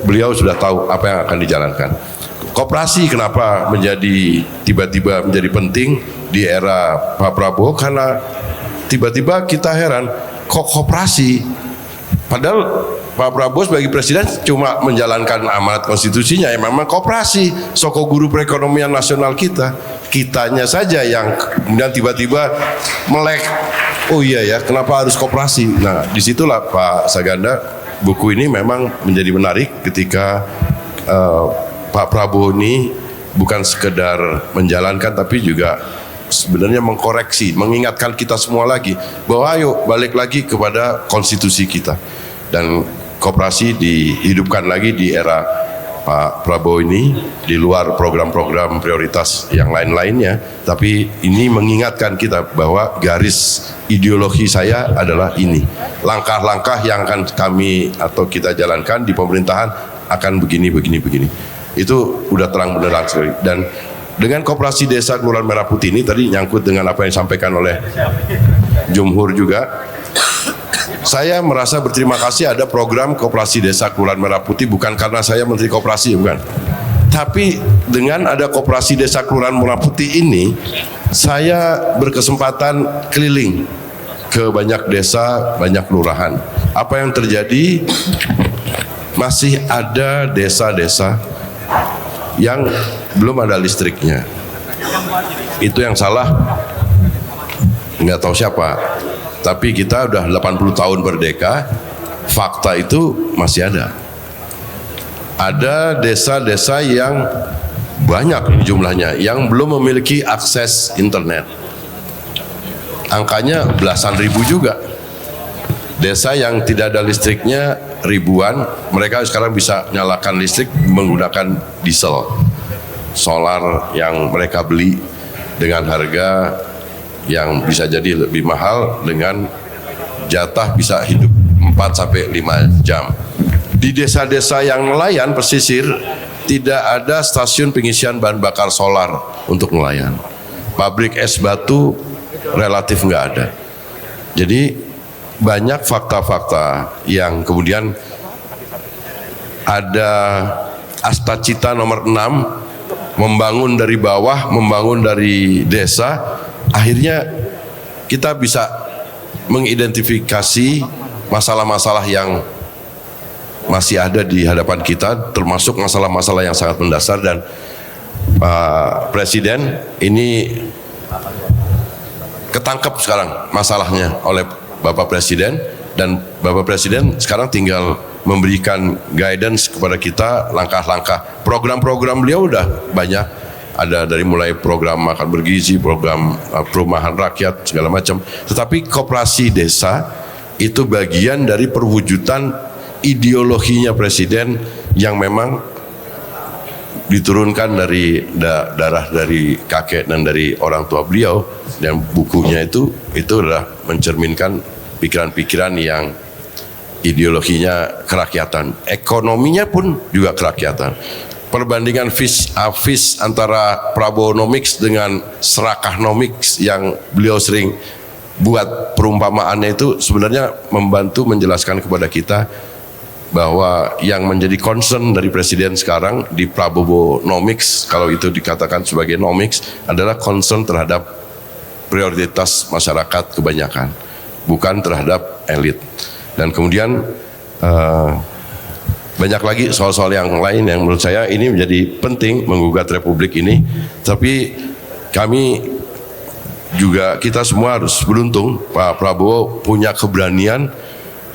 beliau sudah tahu apa yang akan dijalankan. Koperasi kenapa tiba-tiba menjadi penting di era Pak Prabowo? Karena tiba-tiba kita heran, kok koperasi? Padahal Pak Prabowo sebagai presiden cuma menjalankan amanat konstitusinya, yang memang koperasi, soko guru perekonomian nasional kitanya saja yang kemudian tiba-tiba melek. Oh iya ya, kenapa harus koperasi? Nah, disitulah Pak Saganda, buku ini memang menjadi menarik ketika Pak Prabowo ini bukan sekedar menjalankan, tapi juga sebenarnya mengkoreksi, mengingatkan kita semua lagi bahwa ayo balik lagi kepada konstitusi kita. Dan koperasi dihidupkan lagi di era Pak Prabowo ini di luar program-program prioritas yang lain-lainnya, tapi ini mengingatkan kita bahwa garis ideologi saya adalah ini. Langkah-langkah yang akan kami atau kita jalankan di pemerintahan akan begini. Itu udah terang benderang sekali. Dan dengan Koperasi Desa Kelurahan Merah Putih ini tadi nyangkut dengan apa yang disampaikan oleh Jumhur juga. Saya merasa berterima kasih ada program Koperasi Desa Kelurahan Merah Putih, bukan karena saya Menteri Koperasi, bukan. Tapi dengan ada Koperasi Desa Kelurahan Merah Putih ini, saya berkesempatan keliling ke banyak desa, banyak kelurahan. Apa yang terjadi? Masih ada desa-desa yang belum ada listriknya. Itu yang salah, nggak tahu siapa. Tapi kita udah 80 tahun merdeka, fakta itu masih ada. Ada desa-desa yang banyak jumlahnya yang belum memiliki akses internet. Angkanya belasan ribu juga. Desa yang tidak ada listriknya ribuan, mereka sekarang bisa nyalakan listrik menggunakan diesel. Solar yang mereka beli dengan harga yang bisa jadi lebih mahal dengan jatah bisa hidup 4-5 jam. Di desa-desa yang nelayan pesisir tidak ada stasiun pengisian bahan bakar solar untuk nelayan. Pabrik es batu relatif nggak ada. Jadi banyak fakta-fakta yang kemudian ada Astacita nomor 6, membangun dari bawah, membangun dari desa. Akhirnya kita bisa mengidentifikasi masalah-masalah yang masih ada di hadapan kita, termasuk masalah-masalah yang sangat mendasar. Dan Pak Presiden ini ketangkep sekarang masalahnya oleh Bapak Presiden, dan Bapak Presiden sekarang tinggal memberikan guidance kepada kita langkah-langkah. Program-program beliau udah banyak. Ada dari mulai program makan bergizi, program perumahan rakyat, segala macam. Tetapi koperasi desa itu bagian dari perwujudan ideologinya Presiden yang memang diturunkan dari darah dari kakek dan dari orang tua beliau. Dan bukunya itu adalah mencerminkan pikiran-pikiran yang ideologinya kerakyatan. Ekonominya pun juga kerakyatan. Perbandingan vis antara Prabowonomics dengan Serakanomics yang beliau sering buat perumpamaannya itu sebenarnya membantu menjelaskan kepada kita bahwa yang menjadi concern dari Presiden sekarang di Prabowonomics, kalau itu dikatakan sebagai nomics, adalah concern terhadap prioritas masyarakat kebanyakan, bukan terhadap elit. Dan kemudian banyak lagi soal-soal yang lain yang menurut saya ini menjadi penting menggugat Republik ini. Tapi kami juga, kita semua harus beruntung Pak Prabowo punya keberanian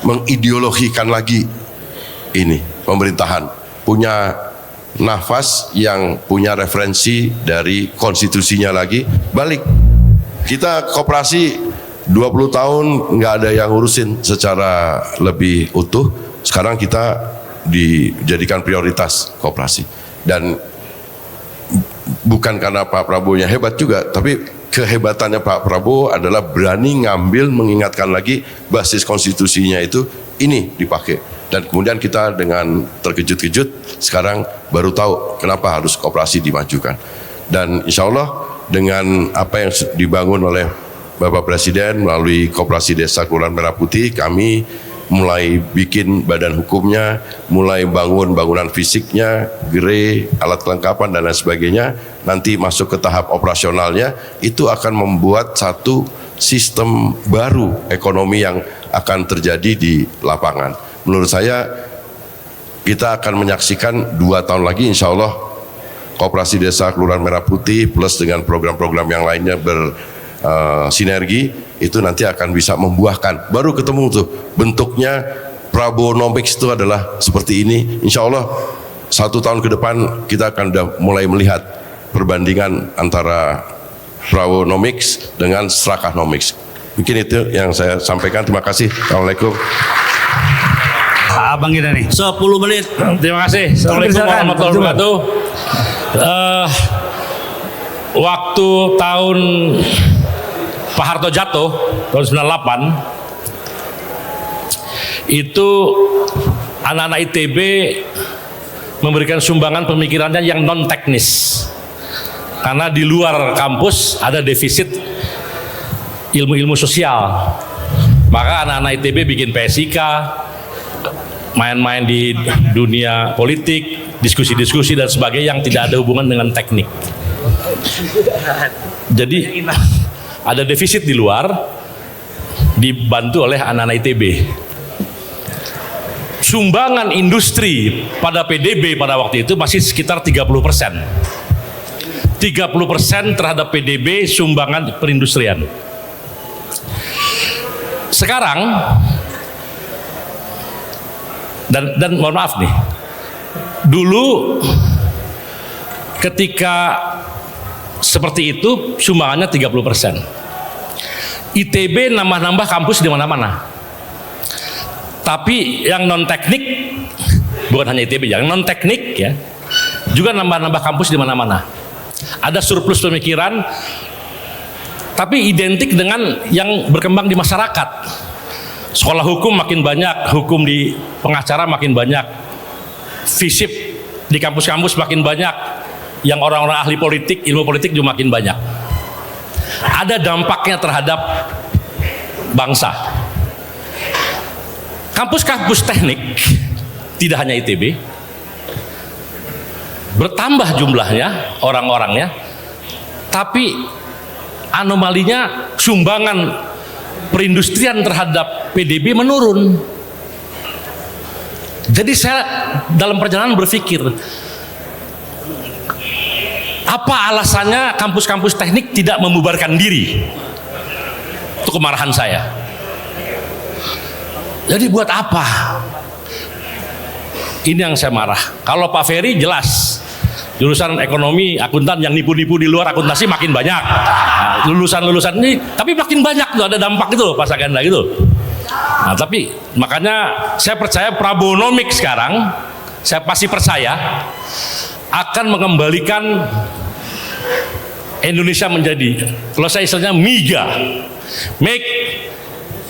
mengideologikan lagi ini pemerintahan, punya nafas yang punya referensi dari konstitusinya lagi. Balik, kita koperasi 20 tahun nggak ada yang ngurusin secara lebih utuh. Sekarang kita dijadikan prioritas koperasi, dan bukan karena Pak Prabowo-nya hebat juga, tapi kehebatannya Pak Prabowo adalah berani ngambil, mengingatkan lagi basis konstitusinya itu ini dipakai. Dan kemudian kita dengan terkejut-kejut sekarang baru tahu kenapa harus koperasi dimajukan. Dan insya Allah dengan apa yang dibangun oleh Bapak Presiden melalui Koperasi Desa Kelurahan Merah Putih, kami mulai bikin badan hukumnya, mulai bangun bangunan fisiknya, gerai, alat kelengkapan dan lain sebagainya. Nanti masuk ke tahap operasionalnya, itu akan membuat satu sistem baru ekonomi yang akan terjadi di lapangan. Menurut saya kita akan menyaksikan 2 tahun lagi insya Allah Koperasi Desa Kelurahan Merah Putih plus dengan program-program yang lainnya bersinergi, itu nanti akan bisa membuahkan. Baru ketemu tuh bentuknya Prabowonomics itu adalah seperti ini. Insya Allah 1 tahun ke depan kita akan udah mulai melihat perbandingan antara Prabowonomics dengan Serakanomics. Mungkin itu yang saya sampaikan. Terima kasih. Assalamualaikum. abang kita nih. 10 menit. Terima kasih. Assalamualaikum warahmatullahi wabarakatuh. Waktu tahun Pak Harto jatuh tahun 98 itu anak-anak ITB memberikan sumbangan pemikirannya yang non teknis, karena di luar kampus ada defisit ilmu-ilmu sosial. Maka anak-anak ITB bikin PSIK, main-main di dunia politik, diskusi-diskusi dan sebagainya yang tidak ada hubungan dengan teknik. Jadi ada defisit di luar, dibantu oleh anak-anak ITB. Sumbangan industri pada PDB pada waktu itu masih sekitar 30%. 30% terhadap PDB sumbangan perindustrian. Sekarang dan mohon maaf nih, dulu ketika seperti itu sumbangannya 30%. ITB nambah-nambah kampus di mana-mana. Tapi yang non teknik, bukan hanya ITB, yang non teknik ya, juga nambah-nambah kampus di mana-mana. Ada surplus pemikiran, tapi identik dengan yang berkembang di masyarakat. Sekolah hukum makin banyak, hukum di pengacara makin banyak, FISIP di kampus-kampus makin banyak, yang orang-orang ahli politik, ilmu politik juga makin banyak. Ada dampaknya terhadap bangsa. Kampus-kampus teknik, tidak hanya ITB, bertambah jumlahnya, orang-orangnya, tapi anomalinya sumbangan perindustrian terhadap PDB menurun. Jadi saya dalam perjalanan berpikir, apa alasannya kampus-kampus teknik tidak membubarkan diri? Itu kemarahan saya. Jadi buat apa? Ini yang saya marah. Kalau Pak Ferry jelas, jurusan ekonomi, akuntan yang nipu-nipu di luar akuntansi makin banyak. Nah, lulusan-lulusan ini, tapi makin banyak tuh, ada dampak itu Pak Saganda gitu. Nah, tapi makanya saya percaya Prabowonomics sekarang, saya pasti percaya akan mengembalikan Indonesia menjadi, kalau saya istilahnya MIGA, Make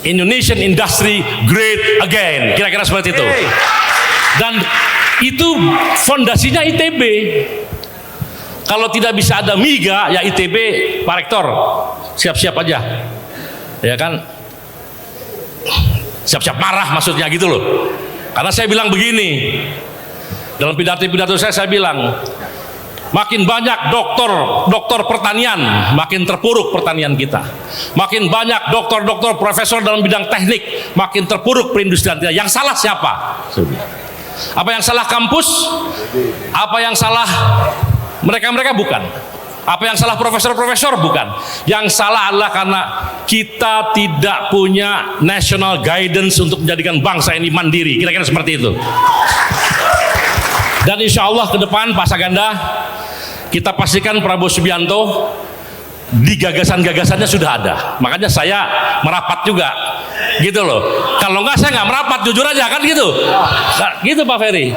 Indonesian Industry Great Again, kira-kira seperti itu. Dan itu fondasinya ITB. Kalau tidak bisa ada MIGA, ya ITB, Pak Rektor, siap-siap aja, ya kan? Siap-siap marah maksudnya gitu loh. Karena saya bilang begini, dalam pidato saya bilang, makin banyak doktor pertanian, makin terpuruk pertanian kita. Makin banyak doktor profesor dalam bidang teknik, makin terpuruk perindustrian kita. Yang salah siapa? Apa yang salah kampus? Apa yang salah mereka bukan? Apa yang salah profesor bukan? Yang salah adalah karena kita tidak punya national guidance untuk menjadikan bangsa ini mandiri. Kira-kira seperti itu. Dan insya Allah ke depan Pak Saganda, kita pastikan Prabowo Subianto di gagasan-gagasannya sudah ada. Makanya saya merapat juga, gitu loh. Kalau enggak saya nggak merapat, jujur aja kan gitu. Nah, gitu Pak Ferry.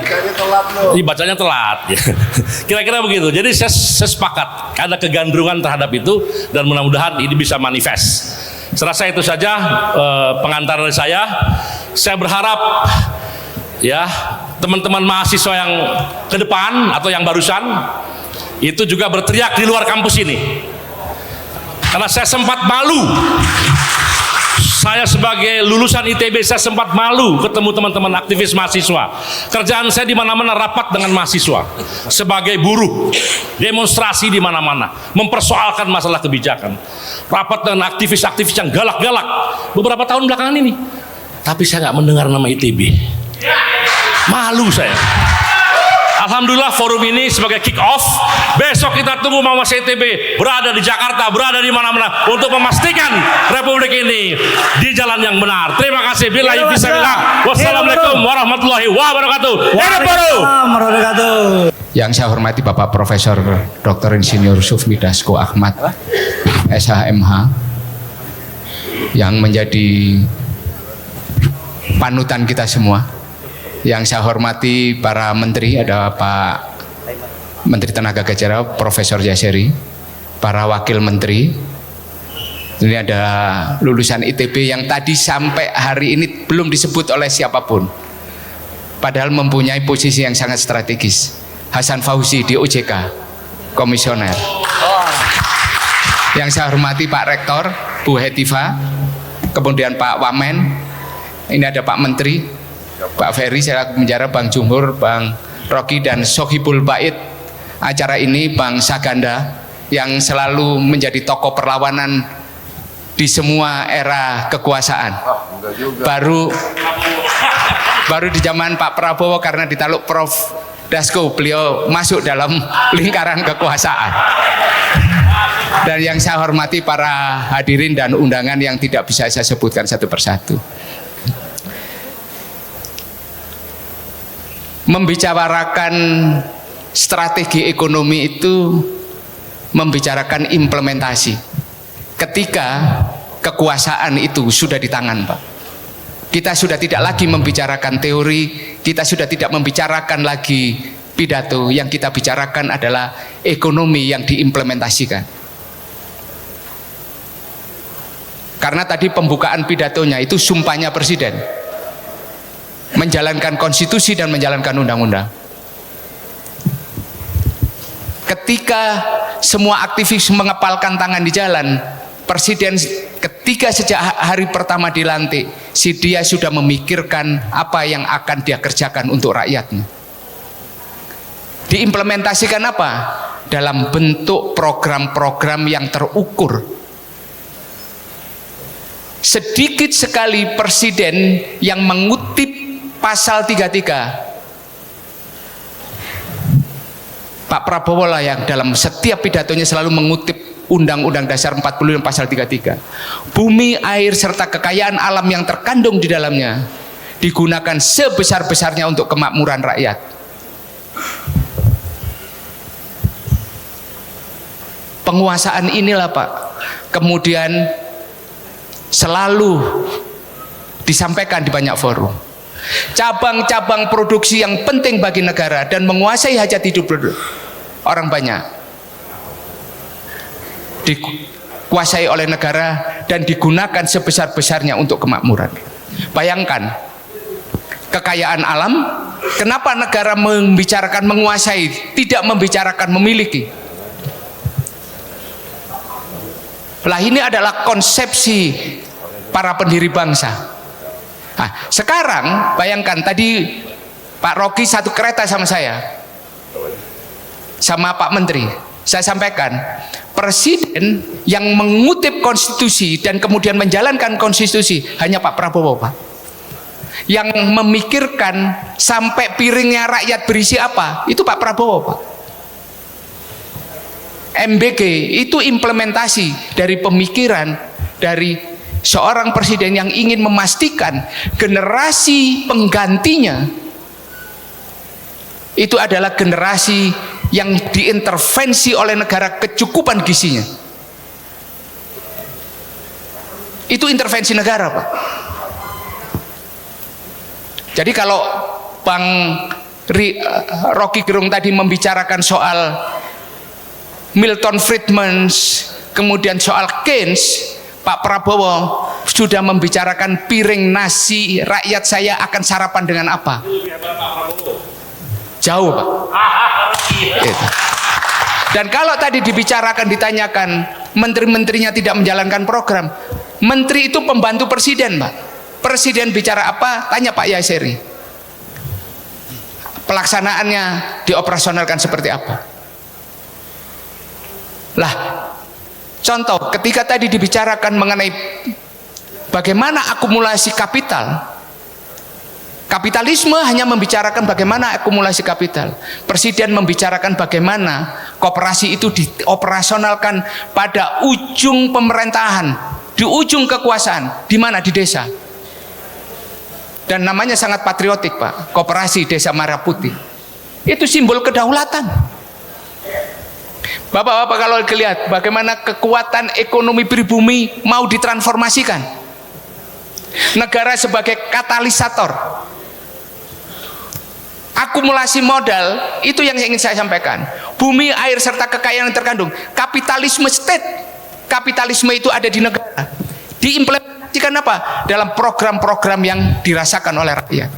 Bacanya telat. Kira-kira begitu. Jadi saya sepakat ada kegandrungan terhadap itu dan mudah-mudahan ini bisa manifest. Serasa itu saja pengantar dari saya. Saya berharap ya teman-teman mahasiswa yang ke depan atau yang barusan itu juga berteriak di luar kampus ini, karena saya sempat malu. Saya sebagai lulusan ITB, saya sempat malu ketemu teman-teman aktivis mahasiswa. Kerjaan saya di mana-mana rapat dengan mahasiswa sebagai buruh, demonstrasi di mana-mana, mempersoalkan masalah kebijakan, rapat dengan aktivis-aktivis yang galak-galak beberapa tahun belakangan ini. Tapi saya nggak mendengar nama ITB. Malu saya. Alhamdulillah forum ini sebagai kick off. Besok kita tunggu Mas ITB berada di Jakarta, berada di mana-mana untuk memastikan Republik ini di jalan yang benar. Terima kasih. Billahi fisabilillah. Wassalamualaikum warahmatullahi wabarakatuh. Yang saya hormati Bapak Profesor Dr. Insinyur Sufmi Dasko Ahmad, SHMH, yang menjadi panutan kita semua. Yang saya hormati para menteri, ada Pak Menteri Tenaga Kerja Profesor Yaseri, para wakil menteri. Ini ada lulusan ITB yang tadi sampai hari ini belum disebut oleh siapapun, padahal mempunyai posisi yang sangat strategis. Hasan Fauzi di OJK, komisioner. Yang saya hormati Pak Rektor, Bu Hetiva, kemudian Pak Wamen. Ini ada Pak Menteri, Pak Ferry, saya penjara, Bang Jumhur, Bang Rocky, dan Sohibul Bait. Acara ini Bang Saganda yang selalu menjadi tokoh perlawanan di semua era kekuasaan. Baru di zaman Pak Prabowo karena ditaluk Prof Dasko beliau masuk dalam lingkaran kekuasaan. Dan yang saya hormati para hadirin dan undangan yang tidak bisa saya sebutkan satu persatu. Membicarakan strategi ekonomi itu membicarakan implementasi. Ketika kekuasaan itu sudah di tangan, Pak, kita sudah tidak lagi membicarakan teori, kita sudah tidak membicarakan lagi pidato. Yang kita bicarakan adalah ekonomi yang diimplementasikan. Karena tadi pembukaan pidatonya itu sumpahnya presiden, menjalankan konstitusi dan menjalankan undang-undang. Ketika semua aktivis mengepalkan tangan di jalan, presiden ketika sejak hari pertama dilantik, dia sudah memikirkan apa yang akan dia kerjakan untuk rakyatnya. Diimplementasikan apa? Dalam bentuk program-program yang terukur. Sedikit sekali presiden yang mengutip pasal 33. Pak Prabowo lah yang dalam setiap pidatonya selalu mengutip Undang-Undang Dasar 45 pasal 33. Bumi, air, serta kekayaan alam yang terkandung di dalamnya digunakan sebesar-besarnya untuk kemakmuran rakyat. Penguasaan inilah, Pak, kemudian selalu disampaikan di banyak forum. Cabang-cabang produksi yang penting bagi negara dan menguasai hajat hidup orang banyak dikuasai oleh negara dan digunakan sebesar-besarnya untuk kemakmuran. Bayangkan kekayaan alam, kenapa negara membicarakan menguasai, tidak membicarakan memiliki? Lah ini adalah konsepsi para pendiri bangsa. Nah, sekarang bayangkan tadi Pak Rocky satu kereta sama saya, sama Pak Menteri. Saya sampaikan, presiden yang mengutip konstitusi dan kemudian menjalankan konstitusi hanya Pak Prabowo, Pak. Yang memikirkan sampai piringnya rakyat berisi apa, itu Pak Prabowo, Pak. MBG itu implementasi dari pemikiran dari seorang presiden yang ingin memastikan generasi penggantinya itu adalah generasi yang diintervensi oleh negara kecukupan gizinya. Itu intervensi negara, Pak. Jadi kalau Bang Rocky Gerung tadi membicarakan soal Milton Friedman, kemudian soal Keynes, Pak Prabowo sudah membicarakan piring nasi rakyat saya akan sarapan dengan apa? Jauh, Pak. Gitu. Dan kalau tadi dibicarakan, ditanyakan menteri-menterinya tidak menjalankan program, menteri itu pembantu presiden, Pak. Presiden bicara apa? Tanya Pak Yaseri. Pelaksanaannya dioperasionalkan seperti apa? Lah, contoh ketika tadi dibicarakan mengenai bagaimana akumulasi kapital, kapitalisme hanya membicarakan bagaimana akumulasi kapital. Presiden membicarakan bagaimana koperasi itu dioperasionalkan pada ujung pemerintahan, di ujung kekuasaan, di mana? Di desa. Dan namanya sangat patriotik, Pak. Koperasi Desa Merah Putih. Itu simbol kedaulatan. Bapak-bapak kalau lihat bagaimana kekuatan ekonomi pribumi mau ditransformasikan. Negara sebagai katalisator. akumulasi modal, itu yang ingin saya sampaikan. Bumi, air, serta kekayaan yang terkandung. Kapitalisme state, kapitalisme itu ada di negara, diimplementasikan apa? Dalam program-program yang dirasakan oleh rakyat.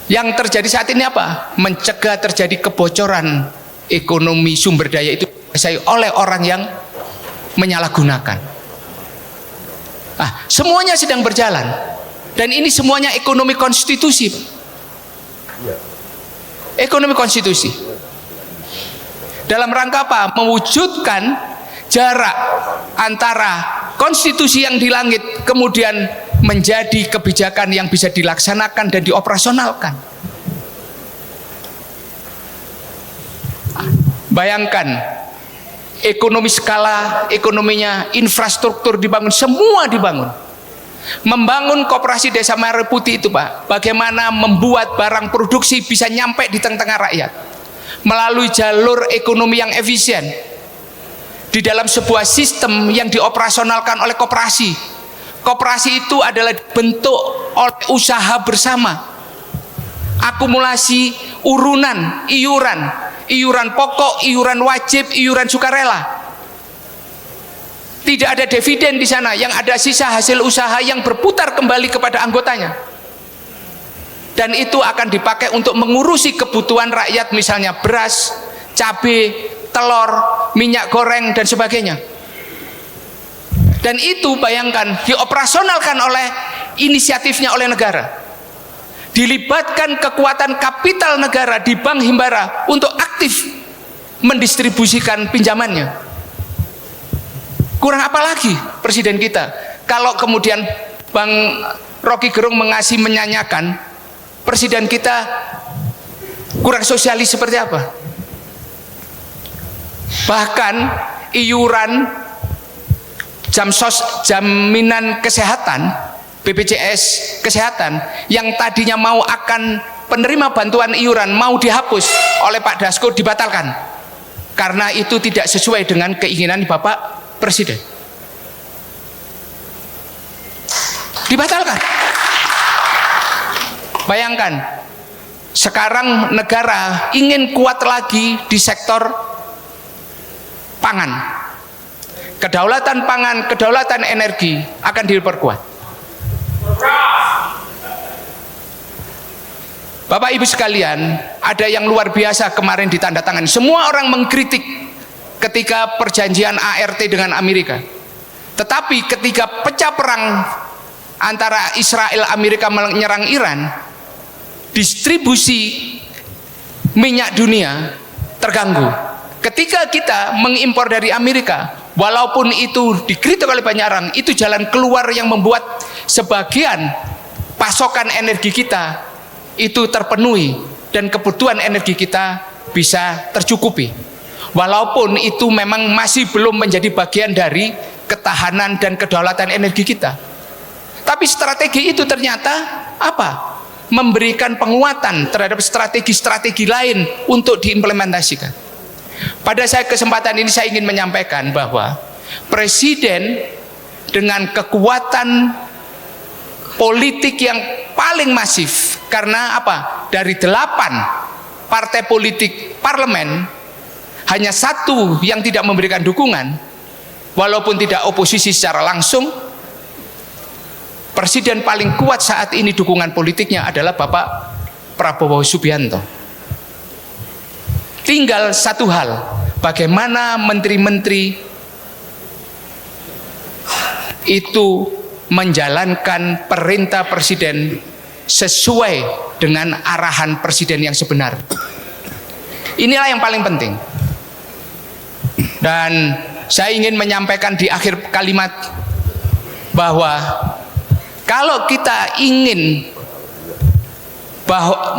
Yang terjadi saat ini apa? Mencegah terjadi kebocoran ekonomi sumber daya itu oleh orang yang menyalahgunakan. Semuanya sedang berjalan, dan ini semuanya ekonomi konstitusi. Ekonomi konstitusi. Dalam rangka apa? Mewujudkan jarak antara konstitusi yang di langit kemudian menjadi kebijakan yang bisa dilaksanakan dan dioperasionalkan. Bayangkan, ekonomi skala ekonominya, infrastruktur dibangun, semua dibangun. Membangun koperasi Desa Merah Putih itu, Pak, bagaimana membuat barang produksi bisa nyampe di tengah-tengah rakyat melalui jalur ekonomi yang efisien di dalam sebuah sistem yang dioperasionalkan oleh koperasi. Koperasi itu adalah bentuk oleh usaha bersama, akumulasi urunan, iuran pokok, iuran wajib, iuran sukarela. Tidak ada dividen di sana, yang ada sisa hasil usaha yang berputar kembali kepada anggotanya. Dan itu akan dipakai untuk mengurusi kebutuhan rakyat, misalnya beras, cabai, telur, minyak goreng, dan sebagainya. Dan itu bayangkan dioperasionalkan oleh inisiatifnya oleh negara. Dilibatkan kekuatan kapital negara di Bank Himbara untuk aktif mendistribusikan pinjamannya. Kurang apa lagi presiden kita? Kalau kemudian Bang Rocky Gerung mengasih menyanyikan, presiden kita kurang sosialis seperti apa? Bahkan iuran jaminan kesehatan, BPJS kesehatan, yang tadinya mau akan penerima bantuan iuran mau dihapus oleh Pak Dasko, dibatalkan karena itu tidak sesuai dengan keinginan Bapak Presiden. Dibatalkan. Bayangkan, sekarang negara ingin kuat lagi di sektor pangan. Kedaulatan pangan, kedaulatan energi akan diperkuat. Bapak Ibu sekalian, ada yang luar biasa kemarin ditandatangani. Semua orang mengkritik ketika perjanjian ART dengan Amerika. Tetapi ketika pecah perang antara Israel Amerika menyerang Iran, distribusi minyak dunia terganggu. Ketika kita mengimpor dari Amerika, walaupun itu dikritik oleh banyak orang, itu jalan keluar yang membuat sebagian pasokan energi kita itu terpenuhi dan kebutuhan energi kita bisa tercukupi. Walaupun itu memang masih belum menjadi bagian dari ketahanan dan kedaulatan energi kita. Tapi strategi itu ternyata apa? Memberikan penguatan terhadap strategi-strategi lain untuk diimplementasikan. Pada kesempatan ini saya ingin menyampaikan bahwa presiden dengan kekuatan politik yang paling masif, karena apa? Dari 8 partai politik parlemen, hanya 1 yang tidak memberikan dukungan, walaupun tidak oposisi secara langsung. Presiden paling kuat saat ini dukungan politiknya adalah Bapak Prabowo Subianto. Tinggal satu hal, bagaimana menteri-menteri itu menjalankan perintah presiden sesuai dengan arahan presiden yang sebenar. Inilah yang paling penting. Dan saya ingin menyampaikan di akhir kalimat bahwa kalau kita ingin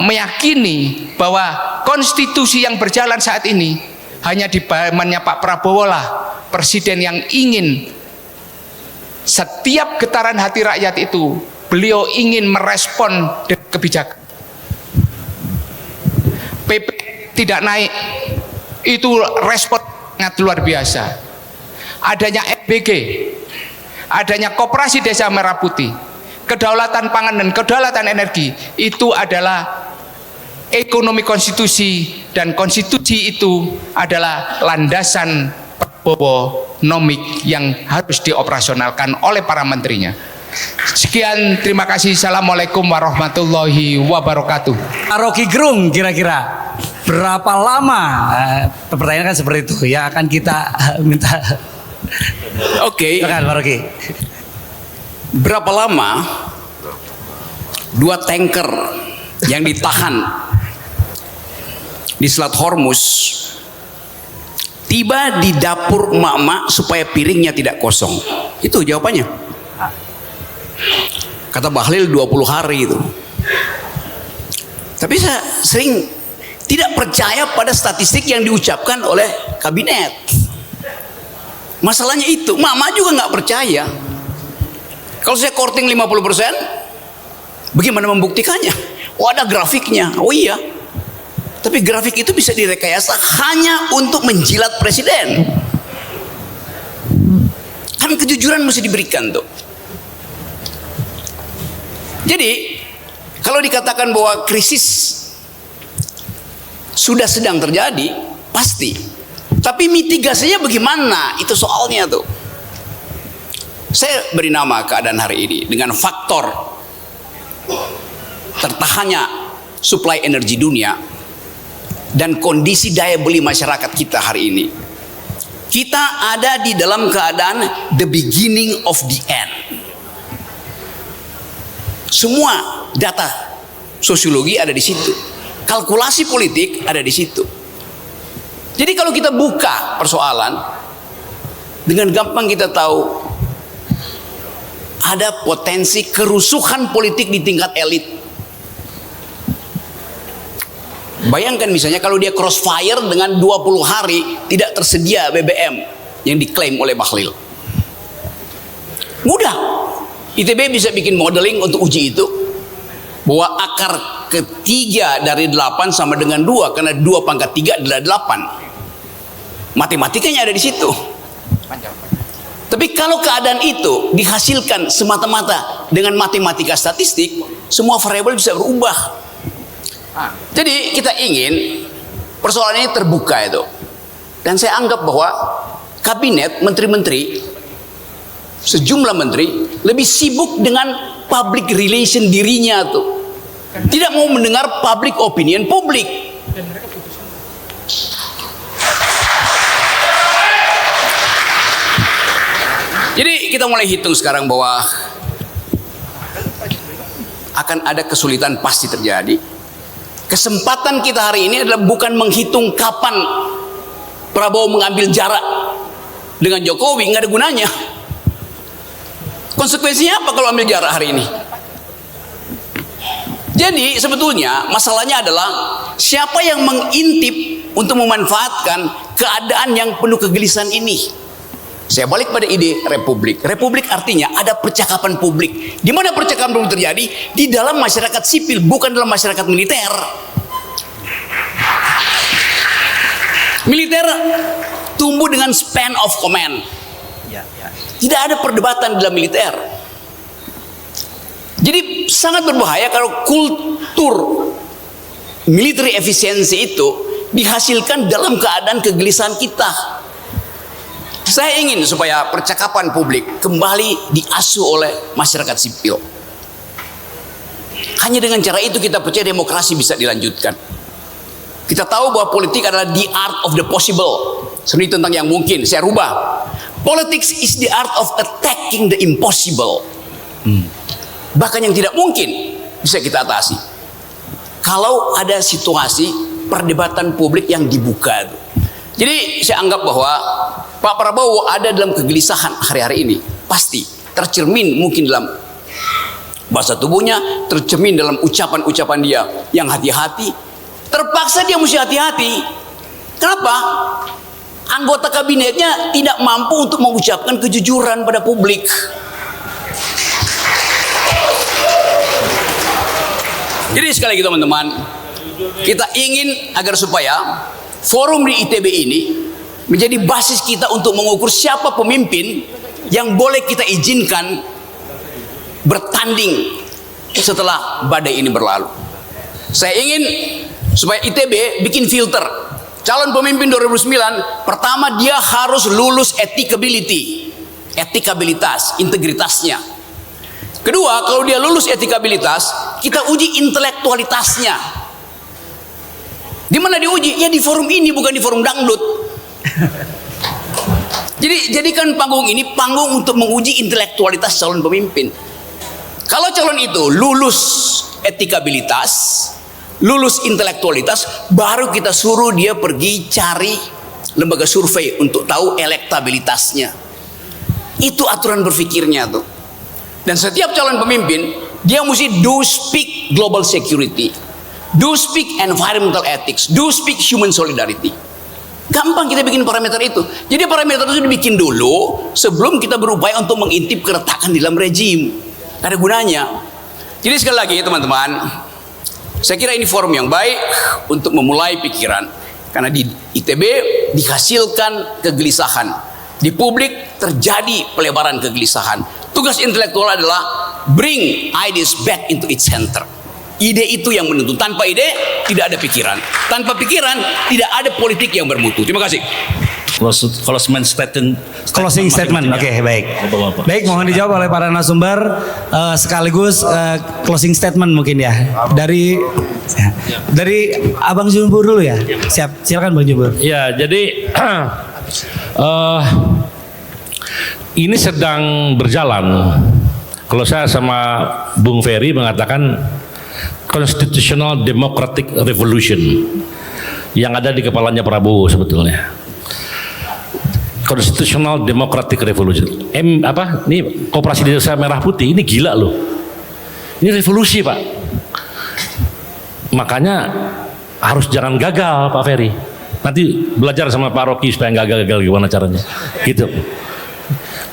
meyakini bahwa konstitusi yang berjalan saat ini hanya di zamannya Pak Prabowo lah presiden yang ingin setiap getaran hati rakyat itu beliau ingin merespon dengan kebijakan. PP tidak naik, itu respon sangat luar biasa. Adanya FBG, adanya Koperasi Desa Merah Putih, kedaulatan pangan dan kedaulatan energi itu adalah ekonomi konstitusi, dan konstitusi itu adalah landasan Prabowo-nomik yang harus dioperasionalkan oleh para menterinya. Sekian, terima kasih. Assalamualaikum warahmatullahi wabarakatuh. Rocky Gerung, kira-kira berapa lama? Pertanyaan kan seperti itu ya, akan kita minta. Oke. Silakan Pak Rocky. Berapa lama 2 tanker yang ditahan di Selat Hormuz tiba di dapur emak-emak supaya piringnya tidak kosong? Itu jawabannya. Kata Bahlil 20 hari itu. Tapi saya sering tidak percaya pada statistik yang diucapkan oleh kabinet. Masalahnya itu, emak-emak juga nggak percaya. Kalau saya korting 50%, bagaimana membuktikannya? Oh, ada grafiknya. Oh iya. Tapi grafik itu bisa direkayasa hanya untuk menjilat presiden. Kan kejujuran mesti diberikan tuh. Jadi kalau dikatakan bahwa krisis sudah sedang terjadi, pasti. Tapi mitigasinya bagaimana? Itu soalnya tuh. Saya beri nama keadaan hari ini dengan faktor tertahannya suplai energi dunia dan kondisi daya beli masyarakat kita hari ini. Kita ada di dalam keadaan the beginning of the end. Semua data sosiologi ada di situ. Kalkulasi politik ada di situ. Jadi kalau kita buka persoalan, dengan gampang kita tahu ada potensi kerusuhan politik di tingkat elit. Bayangkan misalnya kalau dia crossfire dengan 20 hari tidak tersedia BBM yang diklaim oleh Bahlil. Mudah. ITB bisa bikin modeling untuk uji itu, bahwa akar ketiga dari 8 sama dengan 2, karena 2 pangkat 3 adalah 8. Matematikanya ada di situ. Tapi kalau keadaan itu dihasilkan semata-mata dengan matematika statistik, semua variabel bisa berubah. Jadi kita ingin persoalan ini terbuka itu. Dan saya anggap bahwa kabinet, menteri-menteri, sejumlah menteri lebih sibuk dengan public relation dirinya tuh. Tidak mau mendengar public opinion publik. Jadi kita mulai hitung sekarang bahwa akan ada kesulitan pasti terjadi. Kesempatan kita hari ini adalah bukan menghitung kapan Prabowo mengambil jarak dengan Jokowi, nggak ada gunanya. Konsekuensinya apa kalau ambil jarak hari ini? Jadi sebetulnya masalahnya adalah siapa yang mengintip untuk memanfaatkan keadaan yang penuh kegelisahan ini. Saya balik pada ide republik. Republik artinya ada percakapan publik. Di mana percakapan publik terjadi? Di dalam masyarakat sipil, bukan dalam masyarakat militer. Militer tumbuh dengan span of command. Tidak ada perdebatan dalam militer. Jadi sangat berbahaya kalau kultur military efisiensi itu dihasilkan dalam keadaan kegelisahan kita. Saya ingin supaya percakapan publik kembali diasuh oleh masyarakat sipil. Hanya dengan cara itu kita percaya demokrasi bisa dilanjutkan. Kita tahu bahwa politik adalah the art of the possible. Seni tentang yang mungkin, saya rubah. Politics is the art of attacking the impossible. Bahkan yang tidak mungkin bisa kita atasi. Kalau ada situasi perdebatan publik yang dibuka. Jadi saya anggap bahwa Pak Prabowo ada dalam kegelisahan hari-hari ini. Pasti tercermin mungkin dalam bahasa tubuhnya, tercermin dalam ucapan-ucapan dia yang hati-hati. Terpaksa dia mesti hati-hati. Kenapa? Anggota kabinetnya tidak mampu untuk mengucapkan kejujuran pada publik. Jadi sekali lagi teman-teman, kita ingin agar supaya forum di ITB ini menjadi basis kita untuk mengukur siapa pemimpin yang boleh kita izinkan bertanding setelah badai ini berlalu. Saya ingin supaya ITB bikin filter. Calon pemimpin 2009, pertama dia harus lulus etikabilitas, integritasnya. Kedua, kalau dia lulus etikabilitas, kita uji intelektualitasnya. Di mana diuji? Ya di forum ini, bukan di forum dangdut. Jadi jadikan panggung ini panggung untuk menguji intelektualitas calon pemimpin. Kalau calon itu lulus etikabilitas, lulus intelektualitas, baru kita suruh dia pergi cari lembaga survei untuk tahu elektabilitasnya. Itu aturan berpikirnya tuh. Dan setiap calon pemimpin dia mesti do speak global security, do speak environmental ethics, do speak human solidarity. Gampang kita bikin parameter itu. Jadi parameter itu dibikin dulu sebelum kita berupaya untuk mengintip keretakan di dalam rejim. Ada gunanya. Jadi sekali lagi teman-teman, saya kira ini forum yang baik untuk memulai pikiran. Karena di ITB dihasilkan kegelisahan. Di publik terjadi pelebaran kegelisahan. Tugas intelektual adalah bring ideas back into its center. Ide itu yang menuntun. Tanpa ide tidak ada pikiran. Tanpa pikiran tidak ada politik yang bermutu. Terima kasih. Closing statement. Oke, baik. Baik, mohon dijawab oleh para narasumber sekaligus closing statement mungkin ya. Dari Abang Jumbur dulu ya. Siap, silakan Bang Jumbur. Ya, jadi ini sedang berjalan. Kalau saya sama Bung Ferry mengatakan Constitutional Democratic Revolution yang ada di kepalanya Prabowo sebetulnya. Constitutional Democratic Revolution. Ini Koperasi Desa Merah Putih ini gila loh. Ini revolusi, Pak. Makanya harus jangan gagal, Pak Ferry. Nanti belajar sama Pak Rocky supaya nggak gagal gimana caranya. Gitu.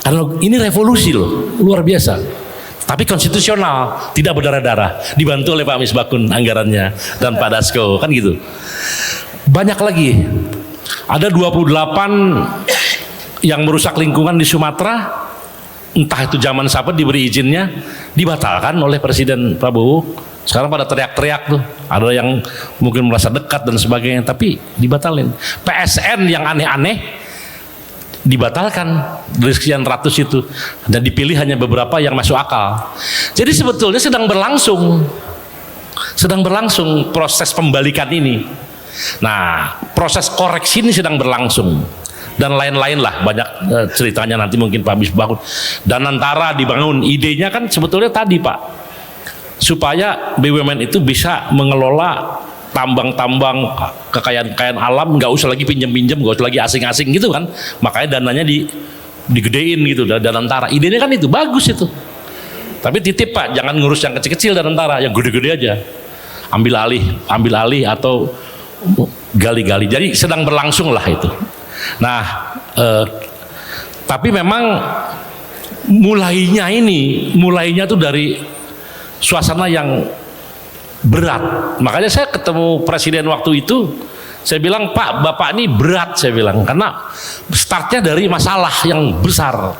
Karena ini revolusi loh, luar biasa. Tapi konstitusional, tidak berdarah-darah, dibantu oleh Pak Misbakun anggarannya dan Pak Dasko, kan gitu. Banyak lagi, ada 28 yang merusak lingkungan di Sumatera, entah itu zaman siapa diberi izinnya, dibatalkan oleh Presiden Prabowo. Sekarang pada teriak-teriak tuh, ada yang mungkin merasa dekat dan sebagainya, tapi dibatalin. PSN yang aneh-aneh dibatalkan dari sekian ratus itu, dan dipilih hanya beberapa yang masuk akal. Jadi sebetulnya sedang berlangsung proses pembalikan ini. Nah, proses koreksi ini sedang berlangsung dan lain-lain lah, banyak ceritanya nanti mungkin Pak Misbakun. Dan antara dibangun idenya kan sebetulnya tadi Pak, supaya BUMN itu bisa mengelola tambang-tambang kekayaan alam, nggak usah lagi pinjam-pinjam, nggak usah lagi asing-asing gitu kan. Makanya dananya digedein gitu, dan antara idenya kan itu bagus itu. Tapi titip Pak, jangan ngurus yang kecil-kecil dan antara, yang gede-gede aja. Ambil alih atau gali-gali. Jadi sedang berlangsung lah itu. Nah, tapi memang mulainya tuh dari suasana yang berat. Makanya saya ketemu Presiden waktu itu, saya bilang, Pak, Bapak ini berat, saya bilang, karena startnya dari masalah yang besar.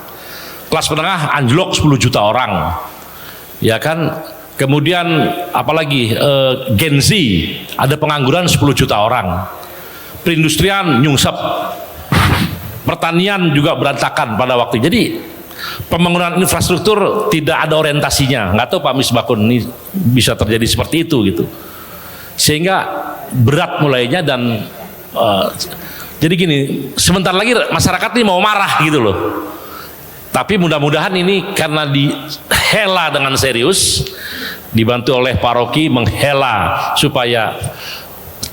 Kelas menengah anjlok 10 juta orang, ya kan. Kemudian apalagi Gen Z, ada pengangguran 10 juta orang. Perindustrian nyungsep, pertanian juga berantakan pada waktu. Jadi pembangunan infrastruktur tidak ada orientasinya. Nggak tahu Pak Misbakun ini bisa terjadi seperti itu gitu. Sehingga berat mulainya dan jadi gini, sebentar lagi masyarakat ini mau marah gitu loh. Tapi mudah-mudahan ini karena dihela dengan serius, dibantu oleh Pak Rocky menghela supaya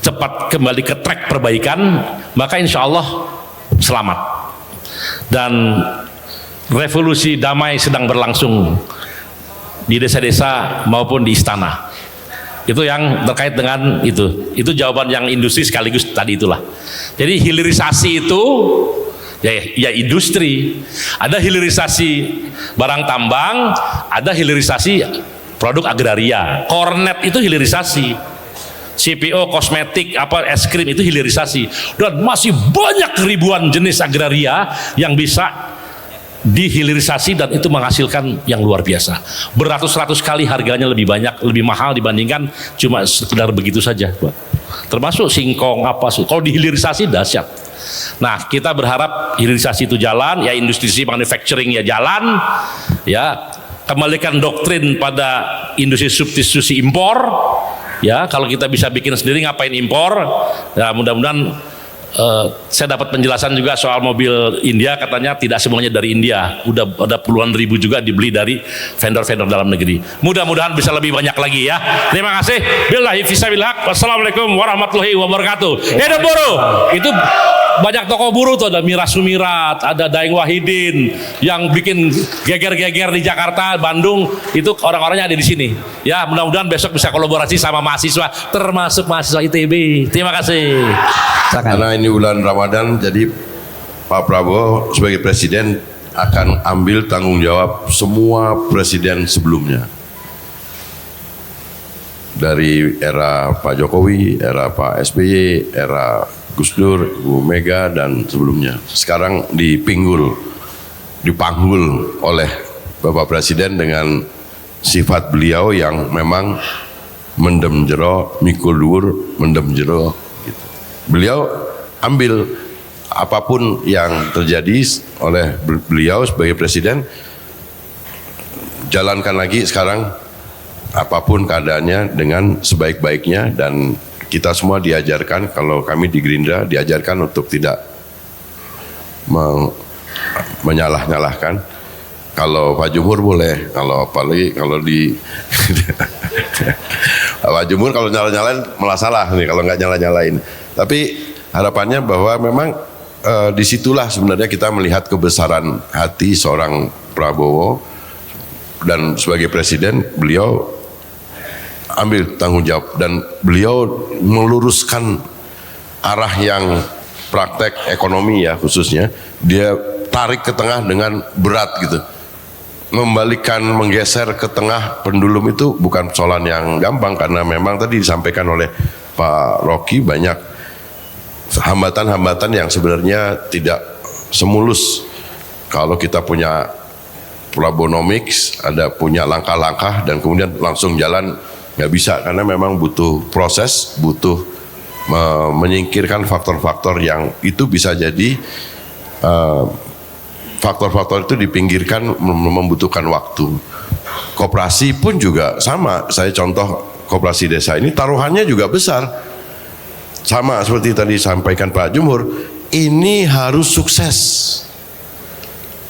cepat kembali ke track perbaikan, maka insya Allah selamat. Dan revolusi damai sedang berlangsung di desa-desa maupun di istana. Itu yang terkait dengan itu. Itu jawaban yang industri sekaligus tadi itulah. Jadi hilirisasi itu ya industri. Ada hilirisasi barang tambang, ada hilirisasi produk agraria. Kornet itu hilirisasi. CPO, kosmetik, es krim itu hilirisasi. Dan masih banyak ribuan jenis agraria yang bisa dihilirisasi dan itu menghasilkan yang luar biasa. Beratus-ratus kali harganya lebih banyak, lebih mahal dibandingkan cuma sekedar begitu saja, Pak. Termasuk singkong apa sih. Kalau dihilirisasi dahsyat. Nah, kita berharap hilirisasi itu jalan, ya industri manufacturing ya jalan, ya kembalikan doktrin pada industri substitusi impor. Ya, kalau kita bisa bikin sendiri ngapain impor? Ya, mudah-mudahan saya dapat penjelasan juga soal mobil India, katanya tidak semuanya dari India, udah ada puluhan ribu juga dibeli dari vendor-vendor dalam negeri. Mudah-mudahan bisa lebih banyak lagi ya. Terima kasih. Billahi fisabilillah. Wassalamualaikum warahmatullahi wabarakatuh. Hidup buruh. Itu banyak tokoh buruh tuh, ada Miras Sumirat, ada Daeng Wahidin yang bikin geger-geger di Jakarta, Bandung, itu orang-orangnya ada di sini. Ya, mudah-mudahan besok bisa kolaborasi sama mahasiswa, termasuk mahasiswa ITB. Terima kasih. Karena ini bulan Ramadan, jadi Pak Prabowo sebagai presiden akan ambil tanggung jawab semua presiden sebelumnya. Dari era Pak Jokowi, era Pak SBY, era Gus Dur, Bu Mega, dan sebelumnya. Sekarang dipanggul oleh Bapak Presiden dengan sifat beliau yang memang mendem jero, mikul dhuwur, mendem jero. Gitu. Beliau ambil apapun yang terjadi oleh beliau sebagai presiden, jalankan lagi sekarang apapun keadaannya dengan sebaik-baiknya, dan kita semua diajarkan, kalau kami di Gerindra diajarkan untuk tidak menyalah-nyalahkan. Kalau Pak Jumhur boleh, kalau apalagi kalau di Pak Jumhur kalau nyala-nyalain malah salah nih kalau nggak nyala-nyalain. Tapi harapannya bahwa memang disitulah sebenarnya kita melihat kebesaran hati seorang Prabowo, dan sebagai presiden beliau ambil tanggung jawab dan beliau meluruskan arah yang praktek ekonomi ya khususnya, dia tarik ke tengah dengan berat gitu, menggeser ke tengah pendulum itu bukan persoalan yang gampang, karena memang tadi disampaikan oleh Pak Rocky banyak hambatan-hambatan yang sebenarnya tidak semulus. Kalau kita punya Prabonomics, ada punya langkah-langkah dan kemudian langsung jalan, nggak bisa, karena memang butuh proses, butuh menyingkirkan faktor-faktor yang itu bisa jadi faktor-faktor itu dipinggirkan, membutuhkan waktu. Koperasi pun juga sama. Saya contoh koperasi desa ini taruhannya juga besar, sama seperti tadi sampaikan Pak Jumhur, ini harus sukses.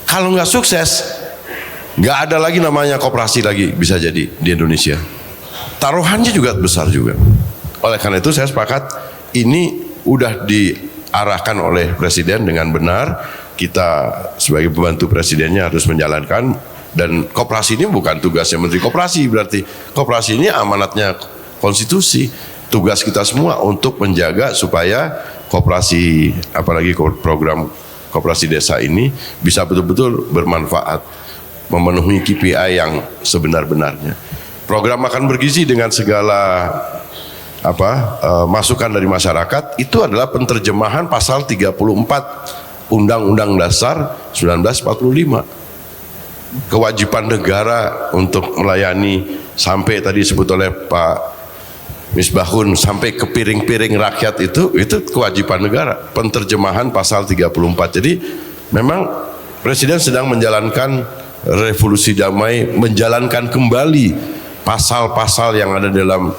Kalau nggak sukses, nggak ada lagi namanya koperasi lagi bisa jadi di Indonesia. Taruhannya juga besar juga. Oleh karena itu saya sepakat ini udah diarahkan oleh Presiden dengan benar. Kita sebagai pembantu Presidennya harus menjalankan, dan koperasi ini bukan tugasnya Menteri Koperasi, berarti koperasi ini amanatnya konstitusi. Tugas kita semua untuk menjaga supaya koperasi, apalagi program koperasi desa ini bisa betul-betul bermanfaat, memenuhi KPI yang sebenar-benarnya. Program makan bergizi dengan segala masukan dari masyarakat itu adalah penerjemahan pasal 34 Undang-Undang Dasar 1945. Kewajiban negara untuk melayani sampai tadi disebut oleh Pak Misbahun sampai ke piring-piring rakyat itu kewajiban negara, penerjemahan pasal 34. Jadi memang Presiden sedang menjalankan revolusi damai, menjalankan kembali pasal-pasal yang ada dalam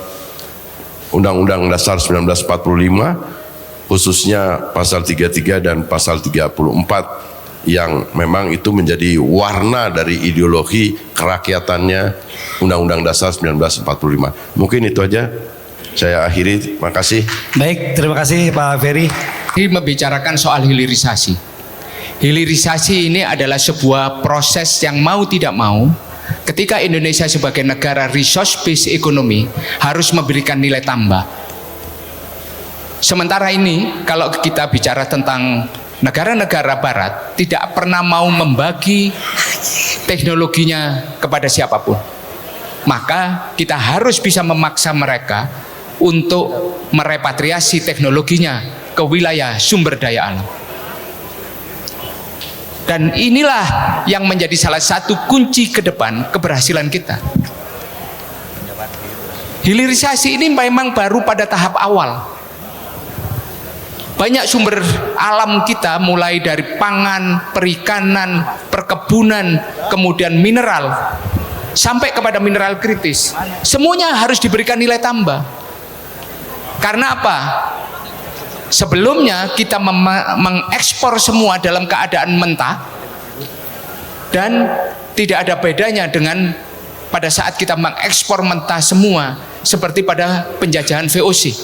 Undang-Undang Dasar 1945, khususnya pasal 33 dan pasal 34 yang memang itu menjadi warna dari ideologi kerakyatannya Undang-Undang Dasar 1945. Mungkin itu aja, saya akhiri. Terima kasih. Baik, terima kasih Pak Ferry. Ini membicarakan soal hilirisasi. Hilirisasi ini adalah sebuah proses yang mau tidak mau, ketika Indonesia sebagai negara resource based economy harus memberikan nilai tambah. Sementara ini kalau kita bicara tentang negara-negara barat tidak pernah mau membagi teknologinya kepada siapapun, maka kita harus bisa memaksa mereka untuk merepatriasi teknologinya ke wilayah sumber daya alam. Dan inilah yang menjadi salah satu kunci ke depan keberhasilan kita. Hilirisasi ini memang baru pada tahap awal. Banyak sumber alam kita mulai dari pangan, perikanan, perkebunan, kemudian mineral, sampai kepada mineral kritis. Semuanya harus diberikan nilai tambah. Karena apa? Sebelumnya kita mengekspor semua dalam keadaan mentah dan tidak ada bedanya dengan pada saat kita mengekspor mentah semua seperti pada penjajahan VOC.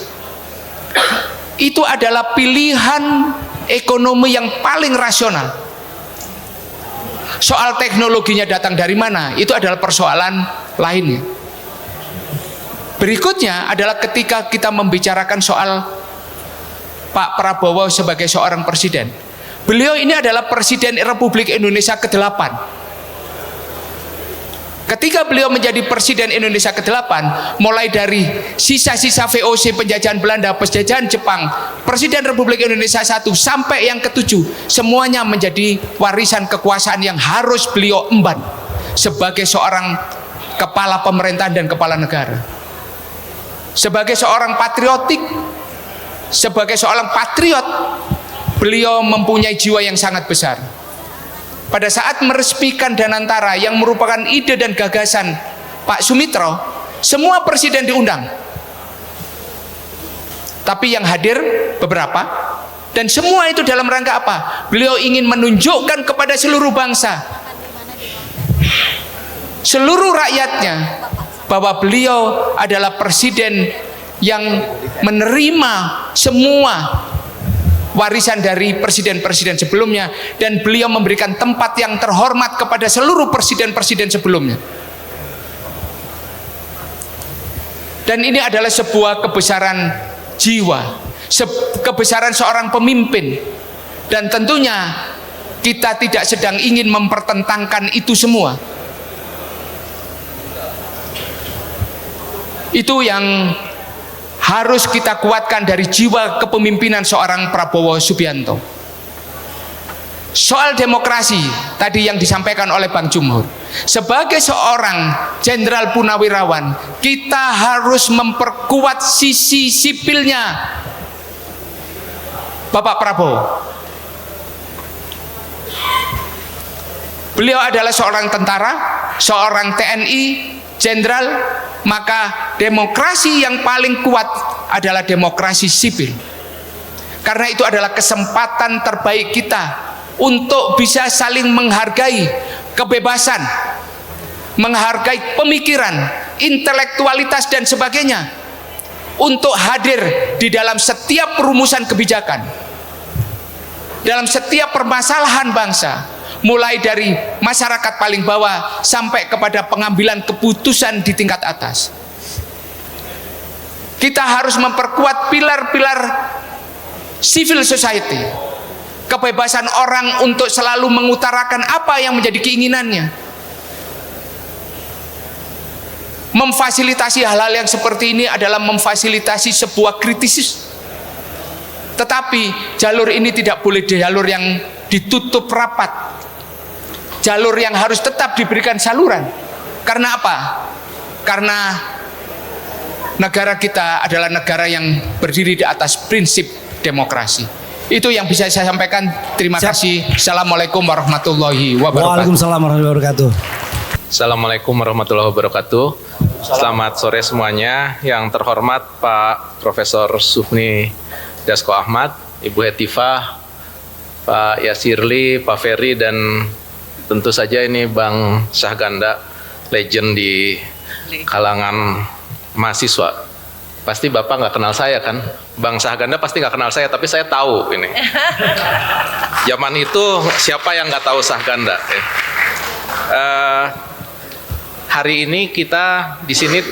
Itu adalah pilihan ekonomi yang paling rasional. Soal teknologinya datang dari mana, itu adalah persoalan lainnya. Berikutnya adalah ketika kita membicarakan soal Pak Prabowo sebagai seorang presiden. Beliau ini adalah Presiden Republik Indonesia ke-8. Ketika beliau menjadi Presiden Indonesia ke-8, mulai dari sisa-sisa VOC penjajahan Belanda, penjajahan Jepang, Presiden Republik Indonesia 1 sampai yang ke-7, semuanya menjadi warisan kekuasaan yang harus beliau emban sebagai seorang kepala pemerintahan dan kepala negara. Sebagai seorang patriotik, sebagai seorang patriot, beliau mempunyai jiwa yang sangat besar. Pada saat meresmikan Danantara yang merupakan ide dan gagasan Pak Sumitro, semua presiden diundang. Tapi yang hadir beberapa, dan semua itu dalam rangka apa? Beliau ingin menunjukkan kepada seluruh bangsa, seluruh rakyatnya, bahwa beliau adalah presiden yang menerima semua warisan dari presiden-presiden sebelumnya, dan beliau memberikan tempat yang terhormat kepada seluruh presiden-presiden sebelumnya. Dan ini adalah sebuah kebesaran jiwa, kebesaran seorang pemimpin, dan tentunya kita tidak sedang ingin mempertentangkan itu semua. Itu yang harus kita kuatkan dari jiwa kepemimpinan seorang Prabowo Subianto. Soal demokrasi tadi yang disampaikan oleh Bang Jumhur, sebagai seorang jenderal purnawirawan, kita harus memperkuat sisi sipilnya Bapak Prabowo. Beliau adalah seorang tentara, seorang TNI, jenderal, maka demokrasi yang paling kuat adalah demokrasi sipil. Karena itu adalah kesempatan terbaik kita untuk bisa saling menghargai kebebasan, menghargai pemikiran, intelektualitas dan sebagainya, untuk hadir di dalam setiap perumusan kebijakan, dalam setiap permasalahan bangsa, mulai dari masyarakat paling bawah sampai kepada pengambilan keputusan di tingkat atas. Kita harus memperkuat pilar-pilar civil society, kebebasan orang untuk selalu mengutarakan apa yang menjadi keinginannya, memfasilitasi hal-hal yang seperti ini adalah memfasilitasi sebuah kritis. Tetapi jalur ini tidak boleh jalur yang ditutup rapat, jalur yang harus tetap diberikan saluran. Karena apa? Karena negara kita adalah negara yang berdiri di atas prinsip demokrasi. Itu yang bisa saya sampaikan. Terima kasih. Assalamualaikum warahmatullahi wabarakatuh. Waalaikumsalam warahmatullahi wabarakatuh. Assalamualaikum warahmatullahi wabarakatuh. Selamat sore semuanya. Yang terhormat Pak Profesor Sufmi Dasko Ahmad, Ibu Hetifah, Pak Yasirli, Pak Ferry, dan tentu saja ini Bang Syahganda, legend di kalangan mahasiswa. Pasti Bapak nggak kenal saya kan? Bang Syahganda pasti nggak kenal saya, tapi saya tahu ini. Zaman itu siapa yang nggak tahu Syahganda? Hari ini kita di sini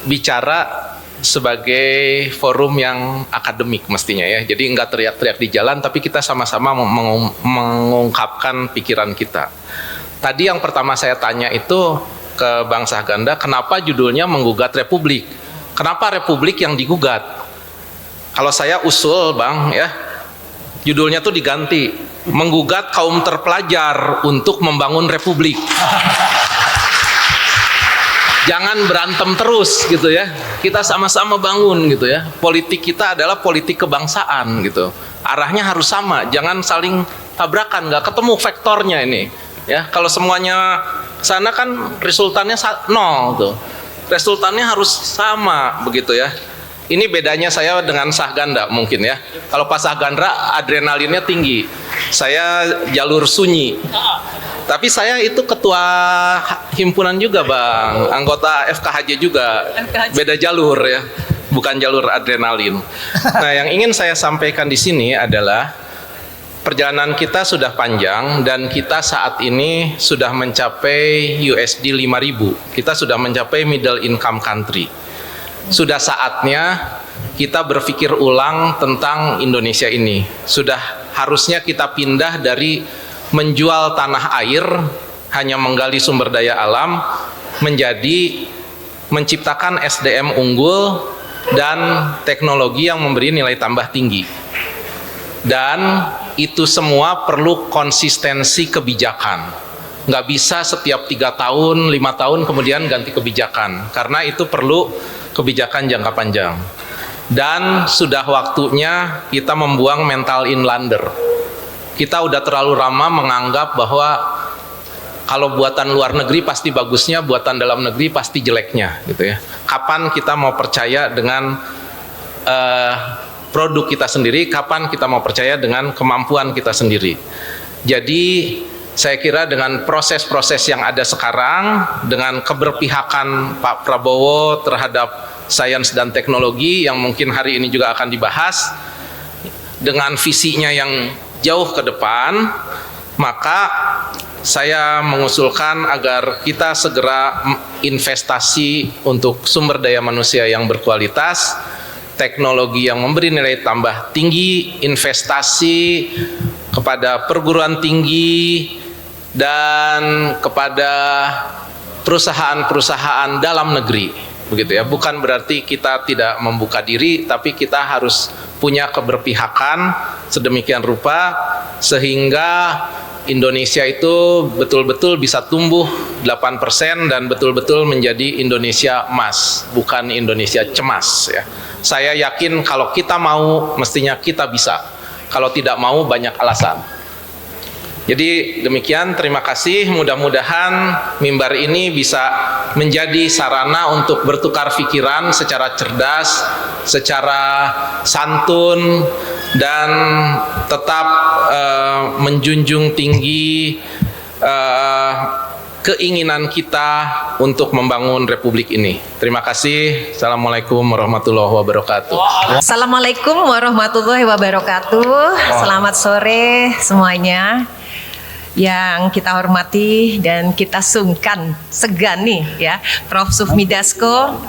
bicara sebagai forum yang akademik mestinya ya. Jadi nggak teriak-teriak di jalan, tapi kita sama-sama mengungkapkan pikiran kita. Tadi yang pertama saya tanya itu ke Bang Syahganda, kenapa judulnya menggugat Republik? Kenapa Republik yang digugat? Kalau saya usul Bang ya, judulnya tuh diganti menggugat kaum terpelajar untuk membangun republik. Jangan berantem terus gitu ya. Kita sama-sama bangun gitu ya. Politik kita adalah politik kebangsaan gitu. Arahnya harus sama, jangan saling tabrakan, nggak ketemu vektornya ini. Ya, kalau semuanya sana kan resultannya nol tuh. Resultannya harus sama begitu ya. Ini bedanya saya dengan Sahganda mungkin ya. Kalau pas Sahganda adrenalinnya tinggi. Saya jalur sunyi. Tapi saya itu ketua himpunan juga Bang, anggota FKHJ juga. Beda jalur ya. Bukan jalur adrenalin. Nah, yang ingin saya sampaikan di sini adalah perjalanan kita sudah panjang dan kita saat ini sudah mencapai USD 5.000. Kita sudah mencapai middle income country. Sudah saatnya kita berpikir ulang tentang Indonesia ini. Sudah harusnya kita pindah dari menjual tanah air, hanya menggali sumber daya alam, menjadi menciptakan SDM unggul dan teknologi yang memberi nilai tambah tinggi. Dan itu semua perlu konsistensi kebijakan. Nggak bisa setiap 3 tahun, 5 tahun kemudian ganti kebijakan. Karena itu perlu kebijakan jangka panjang. Dan sudah waktunya kita membuang mental inlander. Kita udah terlalu lama menganggap bahwa kalau buatan luar negeri pasti bagusnya, buatan dalam negeri pasti jeleknya gitu ya. Kapan kita mau percaya dengan produk kita sendiri, kapan kita mau percaya dengan kemampuan kita sendiri. Jadi saya kira dengan proses-proses yang ada sekarang, dengan keberpihakan Pak Prabowo terhadap sains dan teknologi yang mungkin hari ini juga akan dibahas, dengan visinya yang jauh ke depan, maka saya mengusulkan agar kita segera investasi untuk sumber daya manusia yang berkualitas, teknologi yang memberi nilai tambah tinggi, investasi kepada perguruan tinggi dan kepada perusahaan-perusahaan dalam negeri. Begitu ya, bukan berarti kita tidak membuka diri, tapi kita harus punya keberpihakan sedemikian rupa sehingga Indonesia itu betul-betul bisa tumbuh 8% dan betul-betul menjadi Indonesia emas, bukan Indonesia cemas ya. Saya yakin kalau kita mau, mestinya kita bisa. Kalau tidak mau, banyak alasan. Jadi demikian, terima kasih. Mudah-mudahan mimbar ini bisa menjadi sarana untuk bertukar pikiran secara cerdas, secara santun, dan tetap menjunjung tinggi keinginan kita untuk membangun republik ini. Terima kasih. Assalamualaikum warahmatullahi wabarakatuh. Assalamualaikum warahmatullahi wabarakatuh. Selamat sore semuanya yang kita hormati dan kita sungkan, segani ya, Prof. Sufmi Dasko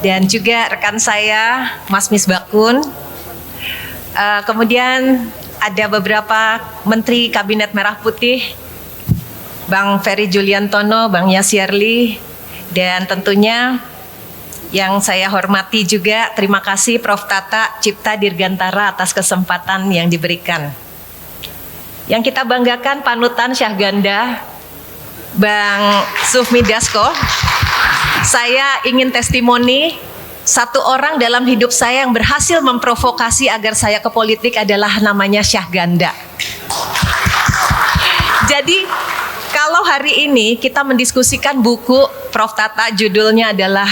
dan juga rekan saya Mas Misbakun. Kemudian ada beberapa Menteri Kabinet Merah Putih, Bang Ferry Juliantono, Bang Yasirli, dan tentunya yang saya hormati juga, terima kasih Prof. Tata Cipta Dirgantara atas kesempatan yang diberikan. Yang kita banggakan panutan Syahganda, Bang Sufmi Dasko. Saya ingin testimoni, satu orang dalam hidup saya yang berhasil memprovokasi agar saya ke politik adalah namanya Syahganda. Jadi kalau hari ini kita mendiskusikan buku Prof. Tata, judulnya adalah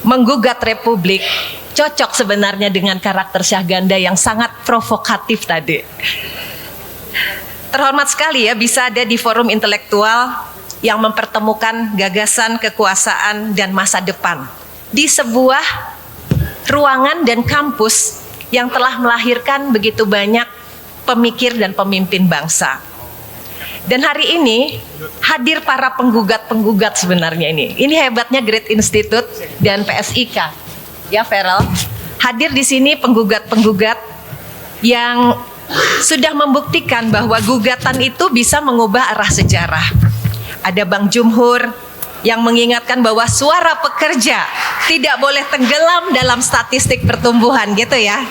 Menggugat Republik, cocok sebenarnya dengan karakter Syahganda yang sangat provokatif tadi. Terhormat sekali ya bisa ada di forum intelektual yang mempertemukan gagasan, kekuasaan, dan masa depan di sebuah ruangan dan kampus yang telah melahirkan begitu banyak pemikir dan pemimpin bangsa. Dan hari ini hadir para penggugat-penggugat sebenarnya ini. Ini hebatnya Great Institute dan PSIK. Ya Feral, hadir di sini penggugat-penggugat yang sudah membuktikan bahwa gugatan itu bisa mengubah arah sejarah. Ada Bang Jumhur yang mengingatkan bahwa suara pekerja tidak boleh tenggelam dalam statistik pertumbuhan gitu ya.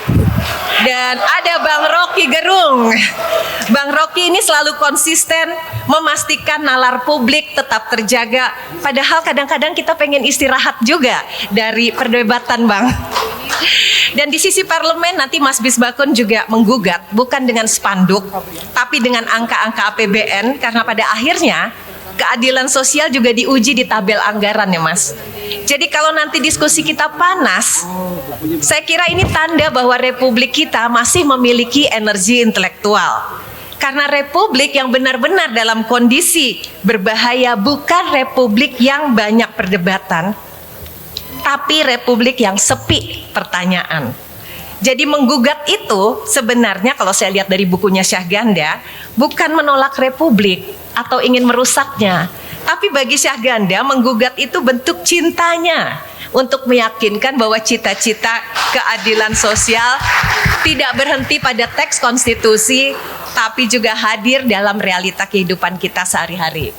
Dan ada Bang Rocky Gerung. Bang Rocky ini selalu konsisten memastikan nalar publik tetap terjaga. Padahal kadang-kadang kita pengen istirahat juga dari perdebatan, Bang. Dan di sisi parlemen nanti Mas Bisbakun juga menggugat bukan dengan spanduk tapi dengan angka-angka APBN, karena pada akhirnya keadilan sosial juga diuji di tabel anggaran ya Mas. Jadi kalau nanti diskusi kita panas, saya kira ini tanda bahwa republik kita masih memiliki energi intelektual. Karena republik yang benar-benar dalam kondisi berbahaya bukan republik yang banyak perdebatan, tapi republik yang sepi pertanyaan. Jadi menggugat itu sebenarnya kalau saya lihat dari bukunya Syahganda bukan menolak republik atau ingin merusaknya, tapi bagi Syahganda menggugat itu bentuk cintanya untuk meyakinkan bahwa cita-cita keadilan sosial tidak berhenti pada teks konstitusi tapi juga hadir dalam realita kehidupan kita sehari-hari.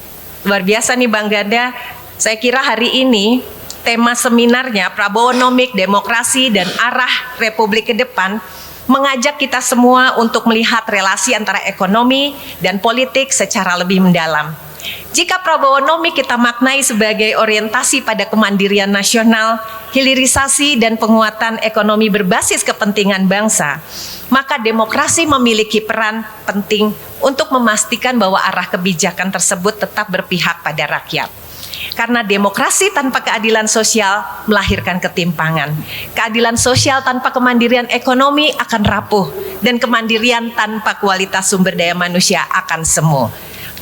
Luar biasa nih Bang Ganda. Saya kira hari ini tema seminarnya Prabowonomik, Demokrasi dan Arah Republik ke Depan mengajak kita semua untuk melihat relasi antara ekonomi dan politik secara lebih mendalam. Jika Prabowonomik kita maknai sebagai orientasi pada kemandirian nasional, hilirisasi dan penguatan ekonomi berbasis kepentingan bangsa, maka demokrasi memiliki peran penting untuk memastikan bahwa arah kebijakan tersebut tetap berpihak pada rakyat. Karena demokrasi tanpa keadilan sosial melahirkan ketimpangan. Keadilan sosial tanpa kemandirian ekonomi akan rapuh, dan kemandirian tanpa kualitas sumber daya manusia akan semu.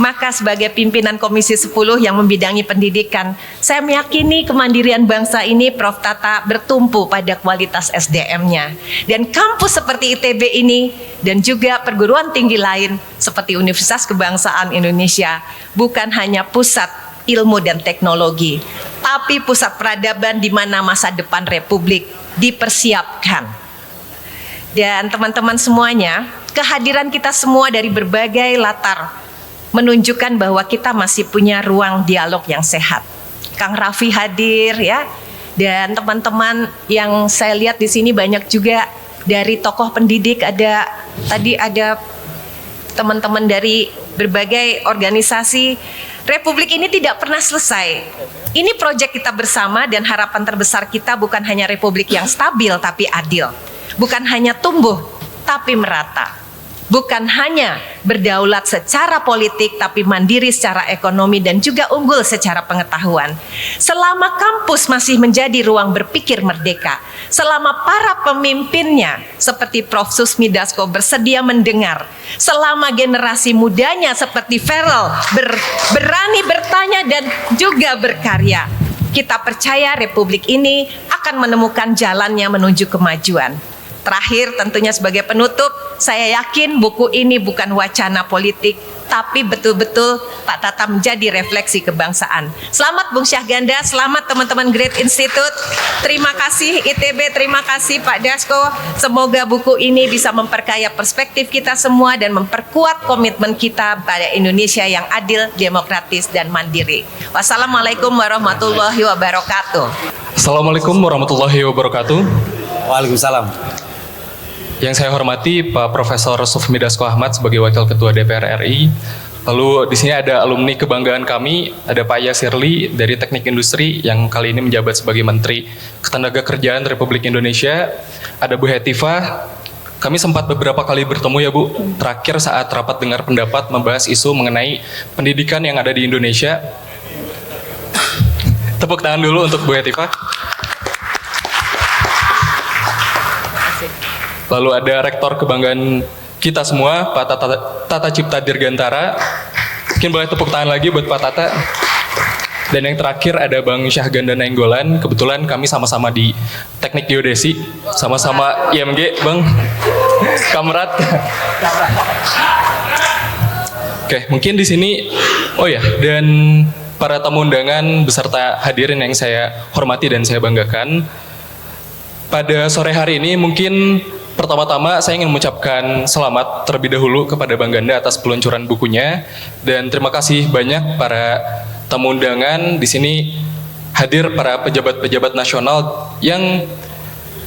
Maka sebagai pimpinan Komisi 10 yang membidangi pendidikan, saya meyakini kemandirian bangsa ini Prof. Tata bertumpu pada kualitas SDM-nya. Dan kampus seperti ITB ini dan juga perguruan tinggi lain seperti Universitas Kebangsaan Indonesia bukan hanya pusat ilmu dan teknologi, tapi pusat peradaban di mana masa depan Republik dipersiapkan. Dan teman-teman semuanya, kehadiran kita semua dari berbagai latar menunjukkan bahwa kita masih punya ruang dialog yang sehat. Kang Raffi hadir ya, dan teman-teman yang saya lihat di sini banyak juga dari tokoh pendidik, ada teman-teman dari berbagai organisasi. Republik ini tidak pernah selesai. Ini proyek kita bersama dan harapan terbesar kita bukan hanya republik yang stabil tapi adil. Bukan hanya tumbuh tapi merata. Bukan hanya berdaulat secara politik tapi mandiri secara ekonomi dan juga unggul secara pengetahuan. Selama kampus masih menjadi ruang berpikir merdeka, selama para pemimpinnya seperti Prof. Susmi Dasko bersedia mendengar, selama generasi mudanya seperti Ferel berani bertanya dan juga berkarya, kita percaya Republik ini akan menemukan jalannya menuju kemajuan. Terakhir tentunya sebagai penutup, saya yakin buku ini bukan wacana politik, tapi betul-betul Pak Tata menjadi refleksi kebangsaan. Selamat Bung Syahganda, selamat teman-teman Great Institute. Terima kasih ITB, terima kasih Pak Dasko. Semoga buku ini bisa memperkaya perspektif kita semua dan memperkuat komitmen kita pada Indonesia yang adil, demokratis, dan mandiri. Wassalamualaikum warahmatullahi wabarakatuh. Assalamualaikum warahmatullahi wabarakatuh. Waalaikumsalam. Yang saya hormati Pak Profesor Sufmi Dasko Ahmad sebagai Wakil Ketua DPR RI. Lalu di sini ada alumni kebanggaan kami, ada Pak Yasirli dari Teknik Industri yang kali ini menjabat sebagai Menteri Ketenagakerjaan Republik Indonesia. Ada Bu Hetifah. Kami sempat beberapa kali bertemu ya Bu. Terakhir saat rapat dengar pendapat membahas isu mengenai pendidikan yang ada di Indonesia. Tepuk tangan dulu untuk Bu Hetifah. Lalu ada rektor kebanggaan kita semua, Pak Tata Cipta Dirgantara. Mungkin boleh tepuk tangan lagi buat Pak Tata. Dan yang terakhir ada Bang Syahganda Nainggolan. Kebetulan kami sama-sama di Teknik Geodesi, sama-sama IMG, Bang. Kamrat. Oke, mungkin di sini, oh ya, dan para tamu undangan beserta hadirin yang saya hormati dan saya banggakan. Pada sore hari ini mungkin pertama-tama saya ingin mengucapkan selamat terlebih dahulu kepada Bang Ganda atas peluncuran bukunya, dan terima kasih banyak para tamu undangan di sini hadir, para pejabat-pejabat nasional yang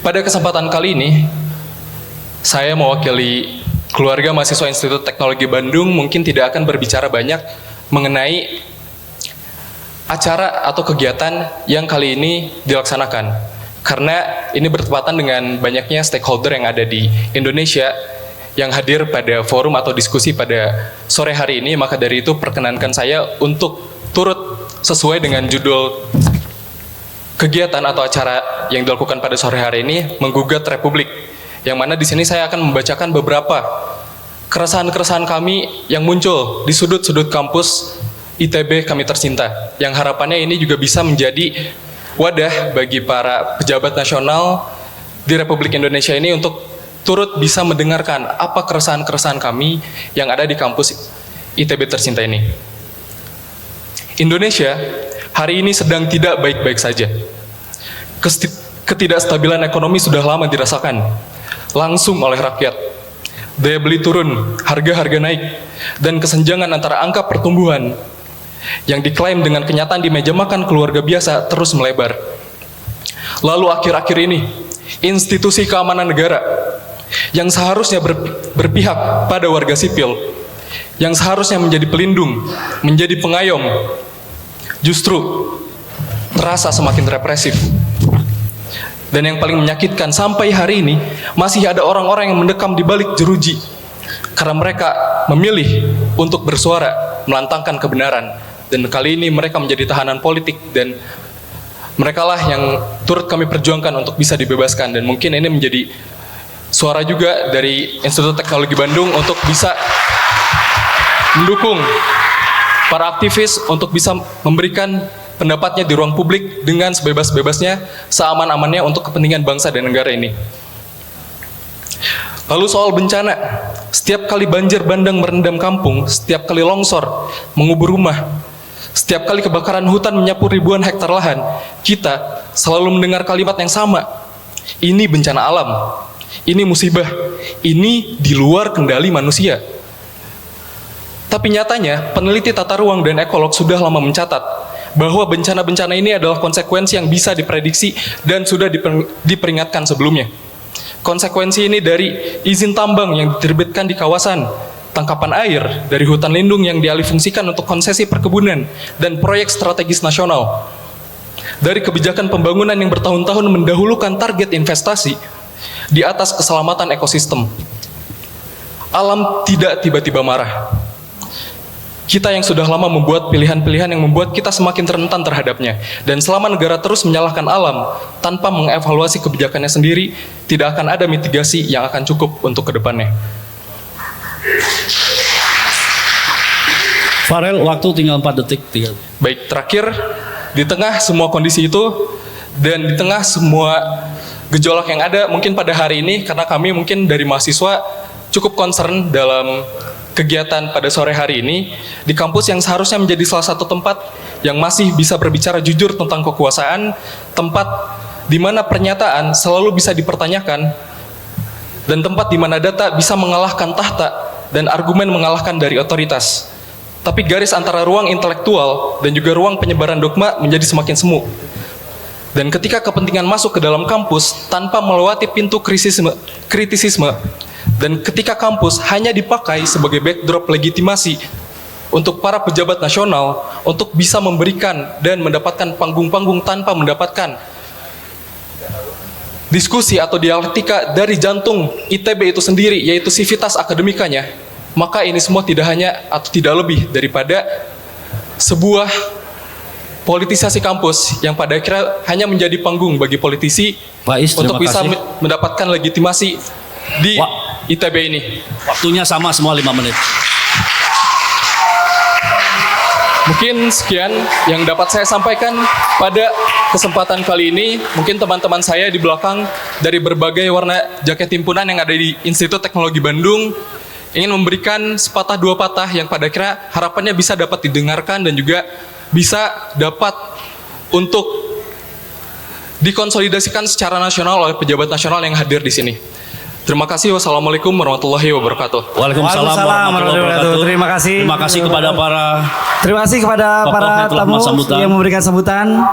pada kesempatan kali ini saya mewakili keluarga mahasiswa Institut Teknologi Bandung mungkin tidak akan berbicara banyak mengenai acara atau kegiatan yang kali ini dilaksanakan. Karena ini bertepatan dengan banyaknya stakeholder yang ada di Indonesia yang hadir pada forum atau diskusi pada sore hari ini, maka dari itu perkenankan saya untuk turut sesuai dengan judul kegiatan atau acara yang dilakukan pada sore hari ini, menggugat Republik. Yang mana di sini saya akan membacakan beberapa keresahan-keresahan kami yang muncul di sudut-sudut kampus ITB kami tercinta. Yang harapannya ini juga bisa menjadi wadah bagi para pejabat nasional di Republik Indonesia ini untuk turut bisa mendengarkan apa keresahan-keresahan kami yang ada di kampus ITB tercinta ini. Indonesia hari ini sedang tidak baik-baik saja. Ketidakstabilan ekonomi sudah lama dirasakan langsung oleh rakyat. Daya beli turun, harga-harga naik, dan kesenjangan antara angka pertumbuhan yang diklaim dengan kenyataan di meja makan keluarga biasa terus melebar. Lalu akhir-akhir ini, institusi keamanan negara yang seharusnya berpihak pada warga sipil, yang seharusnya menjadi pelindung, menjadi pengayom, justru terasa semakin represif. Dan yang paling menyakitkan, sampai hari ini masih ada orang-orang yang mendekam di balik jeruji karena mereka memilih untuk bersuara melantangkan kebenaran. Dan kali ini mereka menjadi tahanan politik, dan merekalah yang turut kami perjuangkan untuk bisa dibebaskan. Dan mungkin ini menjadi suara juga dari Institut Teknologi Bandung untuk bisa mendukung para aktivis untuk bisa memberikan pendapatnya di ruang publik dengan sebebas-bebasnya, seaman-amannya untuk kepentingan bangsa dan negara ini. Lalu soal bencana, setiap kali banjir bandang merendam kampung, setiap kali longsor mengubur rumah, setiap kali kebakaran hutan menyapu ribuan hektar lahan, kita selalu mendengar kalimat yang sama. Ini bencana alam, ini musibah, ini di luar kendali manusia. Tapi nyatanya, peneliti tata ruang dan ekolog sudah lama mencatat bahwa bencana-bencana ini adalah konsekuensi yang bisa diprediksi dan sudah diperingatkan sebelumnya. Konsekuensi ini dari izin tambang yang diterbitkan di kawasan, tangkapan air dari hutan lindung yang dialihfungsikan untuk konsesi perkebunan dan proyek strategis nasional, dari kebijakan pembangunan yang bertahun-tahun mendahulukan target investasi di atas keselamatan ekosistem. Alam tidak tiba-tiba marah. Kita yang sudah lama membuat pilihan-pilihan yang membuat kita semakin rentan terhadapnya. Dan selama negara terus menyalahkan alam tanpa mengevaluasi kebijakannya sendiri, tidak akan ada mitigasi yang akan cukup untuk kedepannya. Farel, waktu tinggal 4 detik. Baik, terakhir, di tengah semua kondisi itu dan di tengah semua gejolak yang ada, mungkin pada hari ini karena kami mungkin dari mahasiswa cukup concern dalam kegiatan pada sore hari ini di kampus yang seharusnya menjadi salah satu tempat yang masih bisa berbicara jujur tentang kekuasaan, tempat di mana pernyataan selalu bisa dipertanyakan, dan tempat di mana data bisa mengalahkan tahta dan argumen mengalahkan dari otoritas. Tapi garis antara ruang intelektual dan juga ruang penyebaran dogma menjadi semakin semu. Dan ketika kepentingan masuk ke dalam kampus tanpa melewati pintu kritisisme, dan ketika kampus hanya dipakai sebagai backdrop legitimasi untuk para pejabat nasional untuk bisa memberikan dan mendapatkan panggung-panggung tanpa mendapatkan diskusi atau dialektika dari jantung ITB itu sendiri, yaitu sivitas akademikanya, maka ini semua tidak hanya atau tidak lebih daripada sebuah politisasi kampus yang pada akhirnya hanya menjadi panggung bagi politisi untuk bisa mendapatkan legitimasi di ITB ini. Waktunya sama semua 5 menit. Mungkin sekian yang dapat saya sampaikan pada kesempatan kali ini. Mungkin teman-teman saya di belakang dari berbagai warna jaket himpunan yang ada di Institut Teknologi Bandung ingin memberikan sepatah dua patah yang pada akhirnya harapannya bisa dapat didengarkan dan juga bisa dapat untuk dikonsolidasikan secara nasional oleh pejabat nasional yang hadir di sini. Terima kasih. Wassalamualaikum warahmatullahi wabarakatuh. Waalaikumsalam warahmatullahi wabarakatuh. Terima kasih. Terima kasih kepada para tamu yang memberikan sambutan.